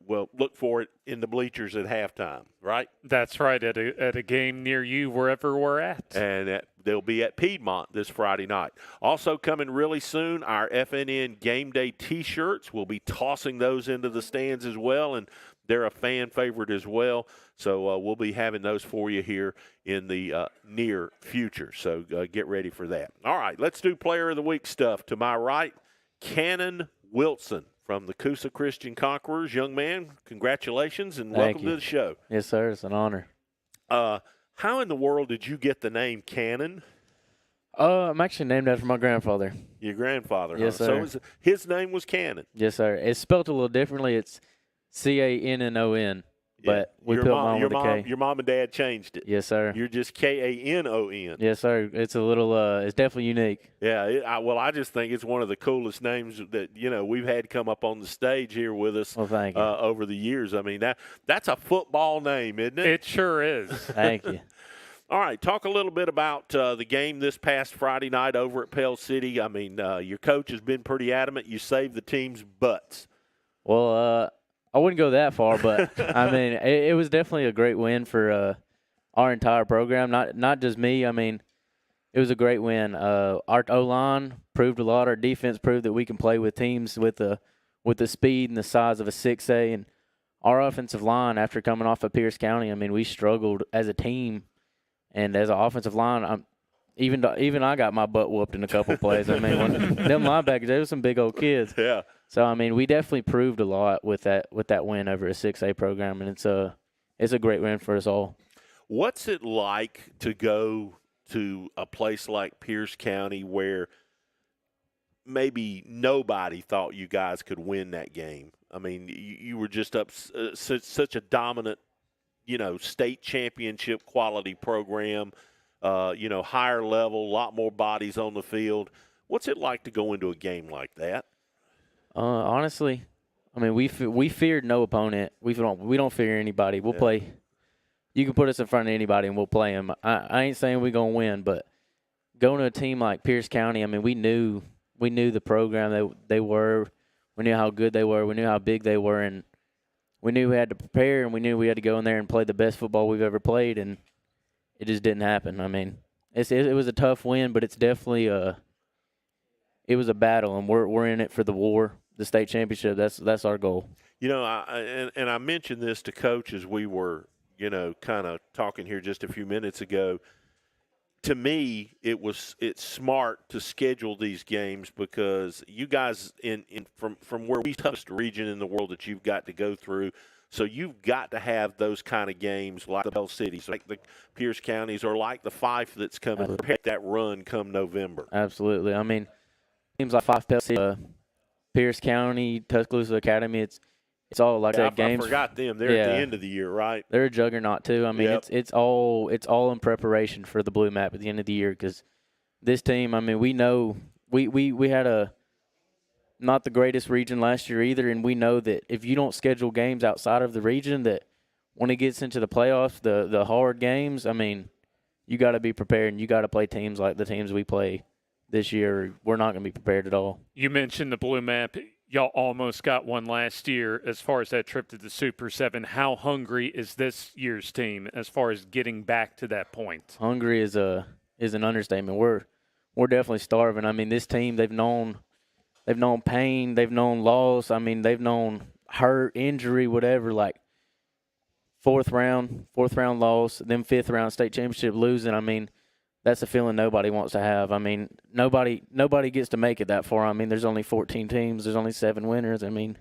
look for it in the bleachers at halftime, right? That's right, at a game near you, wherever we're at. And they'll be at Piedmont this Friday night. Also coming really soon, our FNN Game Day T-shirts. We'll be tossing those into the stands as well, and they're a fan favorite as well. So we'll be having those for you here in the near future. So get ready for that. All right, let's do Player of the Week stuff. To my right, Cannon Wilson from the Coosa Christian Conquerors. Young man, congratulations and welcome to the show. Yes, sir. It's an honor. How in the world did you get the name Cannon? I'm actually named after my grandfather. Your grandfather? Yes, huh? sir. So his name was Cannon? Yes, sir. It's spelled a little differently. It's Cannon, but we put mine with a K. Your mom and dad changed it. Yes, sir. You're just Kanon. Yes, sir. It's a little, it's definitely unique. Yeah, I just think it's one of the coolest names that, we've had come up on the stage here with us thank you. Over the years. I mean, that's a football name, isn't it? It sure is. Thank you. All right, talk a little bit about the game this past Friday night over at Pell City. I mean, your coach has been pretty adamant. You saved the team's butts. Well, I wouldn't go that far, but, I mean, it was definitely a great win for our entire program, not just me. I mean, it was a great win. Our O-line proved a lot. Our defense proved that we can play with teams with the speed and the size of a 6A. And our offensive line, after coming off of Pierce County, I mean, we struggled as a team. And as an offensive line, even I got my butt whooped in a couple plays. I mean, them linebackers, they were some big old kids. Yeah. So I mean, we definitely proved a lot with that win over a 6A program, and it's a great win for us all. What's it like to go to a place like Pierce County where maybe nobody thought you guys could win that game? I mean, you were just up such a dominant, state championship quality program, higher level, a lot more bodies on the field. What's it like to go into a game like that? Honestly, I mean, we feared no opponent. We don't fear anybody. We'll play. You can put us in front of anybody and we'll play them. I ain't saying we're gonna win, but going to a team like Pierce County, I mean, we knew the program that they were. We knew how good they were. We knew how big they were, and we knew we had to prepare, and we knew we had to go in there and play the best football we've ever played, and it just didn't happen. I mean, it was a tough win, but it's definitely it was a battle, and we're in it for the war, the state championship. That's our goal. I mentioned this to Coach as we were, kind of talking here just a few minutes ago. To me, it's smart to schedule these games because you guys from where we toughest region in the world that you've got to go through. So you've got to have those kind of games like the Pell Cities, like the Pierce Counties, or like the Fife that's coming to prepare that run come November. Absolutely. I mean, teams like Fife, Pell City, Pierce County, Tuscaloosa Academy, it's all like that games. I forgot them. They're at the end of the year, right? They're a juggernaut too. I mean, it's all in preparation for the blue map at the end of the year because this team. I mean, we know we had not the greatest region last year either, and we know that if you don't schedule games outside of the region, that when it gets into the playoffs, the hard games, I mean, you got to be prepared and you got to play teams like the teams we play this year. We're not going to be prepared at all. You mentioned the blue map. Y'all almost got one last year as far as that trip to the Super 7. How hungry is this year's team as far as getting back to that point? Hungry is an understatement. We're definitely starving. I mean, this team, they've known pain, they've known loss. I mean, they've known hurt, injury, whatever. Like fourth round loss, then fifth round state championship losing. I mean, that's a feeling nobody wants to have. I mean, nobody gets to make it that far. I mean, there's only 14 teams. There's only 7 winners. I mean,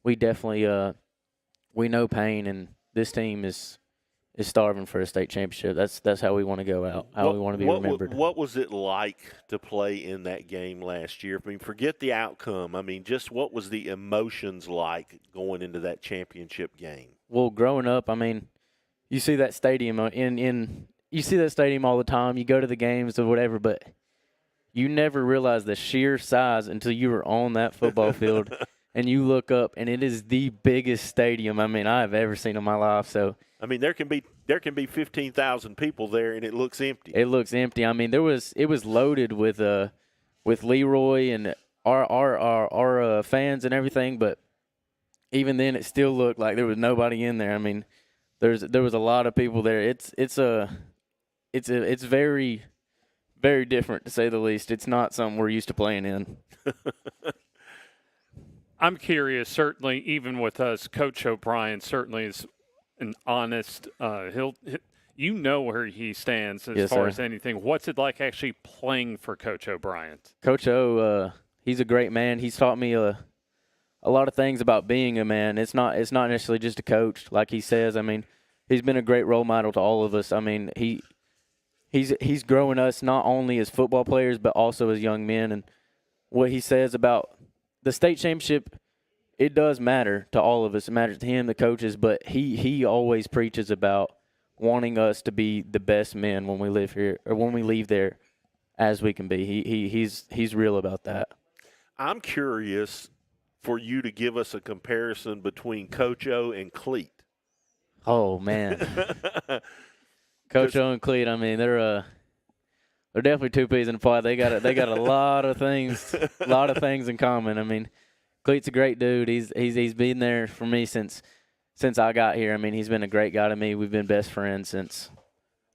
we definitely we know pain, and this team is starving for a state championship. That's how we want to go out. We want to be remembered. What was it like to play in that game last year? I mean, forget the outcome. I mean, just what was the emotions like going into that championship game? Well, growing up, I mean, you see that stadium you see that stadium all the time. You go to the games or whatever, but you never realize the sheer size until you were on that football field and you look up, and it is the biggest stadium I've ever seen in my life. So I mean, there can be 15,000 people there, and it looks empty. It looks empty. I mean, it was loaded with Leroy and our fans and everything, but even then, it still looked like there was nobody in there. I mean, there was a lot of people there. It's very, very different, to say the least. It's not something we're used to playing in. I'm curious, certainly, even with us, Coach O'Brien certainly is an honest, you know where he stands as far as anything. What's it like actually playing for Coach O'Brien? Coach O, he's a great man. He's taught me a lot of things about being a man. It's not necessarily just a coach, like he says. I mean, he's been a great role model to all of us. I mean, he's growing us not only as football players but also as young men. And what he says about the state championship, it does matter to all of us. It matters to him, the coaches, but he always preaches about wanting us to be the best men when we live here or when we leave there as we can be. He's real about that. I'm curious for you to give us a comparison between Coach O and Cleet. Oh man. Coach O and Cleet, I mean, they're definitely two peas in a pod. They got a lot of things in common. I mean, Cleet's a great dude. He's been there for me since I got here. I mean, he's been a great guy to me. We've been best friends since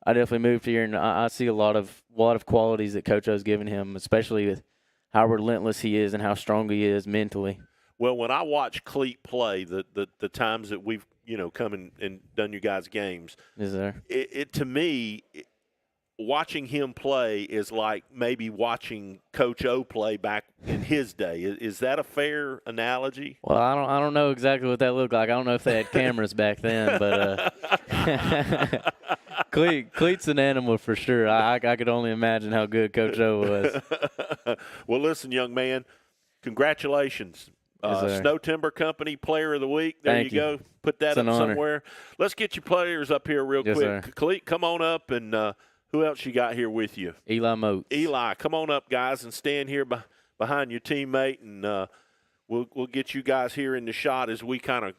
I definitely moved here, and I see a lot of qualities that Coach O's given him, especially with how relentless he is and how strong he is mentally. Well, when I watch Cleet play, the times that we've come and done you guys' games, is there? It to me, watching him play is like maybe watching Coach O play back in his day. Is that a fair analogy? Well, I don't know exactly what that looked like. I don't know if they had cameras back then, but Cleet's an animal for sure. I could only imagine how good Coach O was. Well, listen, young man, congratulations. Snow Timber Company Player of the Week. There you go. Put that up somewhere. Let's get your players up here real quick. Sir. Cleet, come on up, and who else you got here with you? Eli Moats. Eli, come on up, guys, and stand here behind your teammate, and we'll get you guys here in the shot as we kind of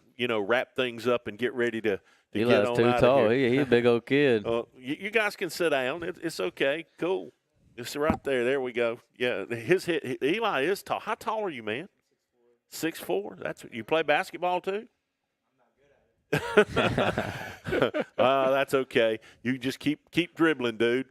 wrap things up and get ready to get on out of here. Eli's too tall. He's a big old kid. You guys can sit down. It's okay. Cool. It's right there. There we go. Yeah, Eli is tall. How tall are you, man? 6'4". That's you play basketball too? That's okay. You just keep dribbling, dude.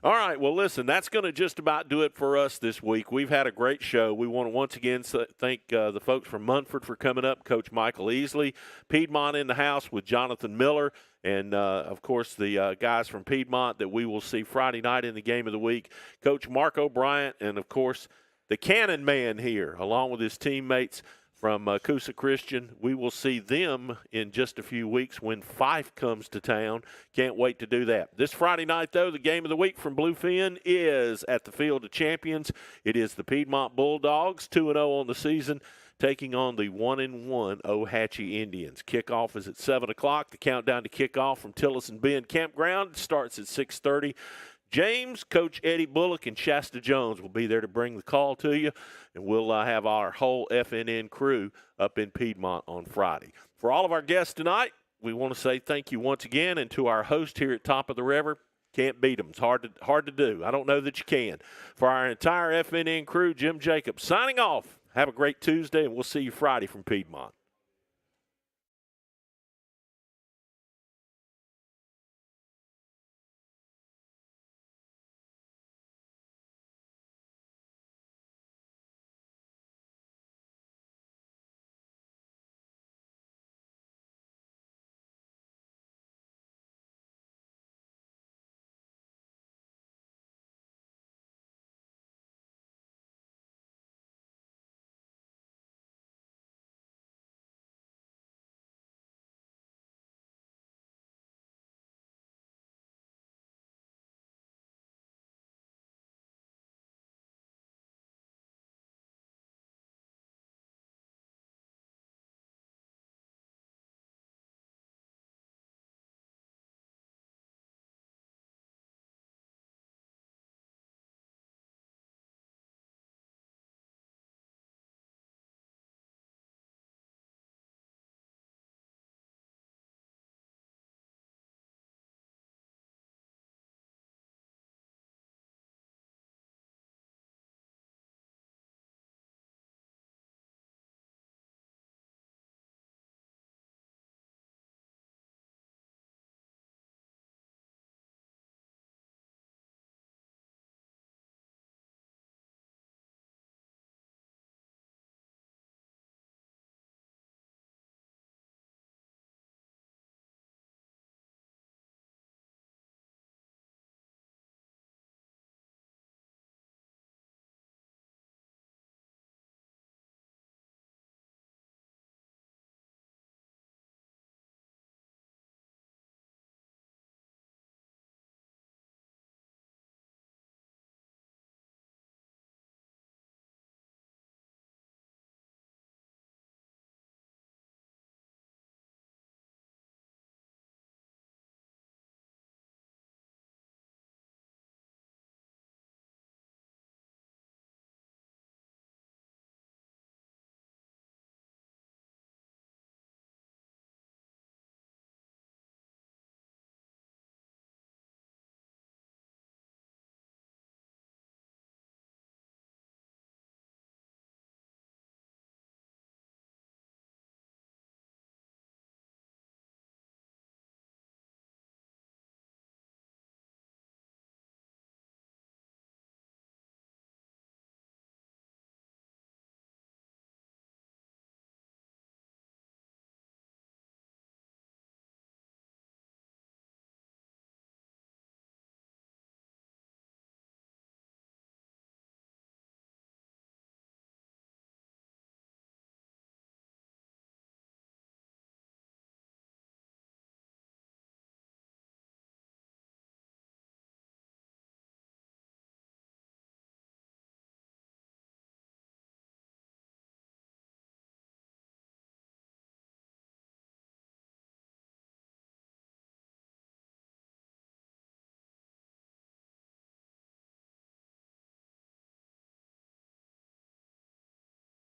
All right, well, listen, that's going to just about do it for us this week. We've had a great show. We want to once again thank the folks from Munford for coming up, Coach Michael Easley, Piedmont in the house with Jonathan Miller, and, of course, the guys from Piedmont that we will see Friday night in the game of the week, Coach Mark O'Brien, and, of course, the Cannon Man here, along with his teammates from Coosa Christian. We will see them in just a few weeks when Fife comes to town. Can't wait to do that. This Friday night, though, the game of the week from Bluefin is at the Field of Champions. It is the Piedmont Bulldogs, 2-0 on the season, taking on the 1-1 Ohatchee Indians. Kickoff is at 7 o'clock. The countdown to kickoff from Tillison Bend Campground starts at 6:30. James, Coach Eddie Bullock, and Shasta Jones will be there to bring the call to you, and we'll have our whole FNN crew up in Piedmont on Friday. For all of our guests tonight, we want to say thank you once again, and to our host here at Top of the River, can't beat them. It's hard to do. I don't know that you can. For our entire FNN crew, Jim Jacobs signing off. Have a great Tuesday, and we'll see you Friday from Piedmont.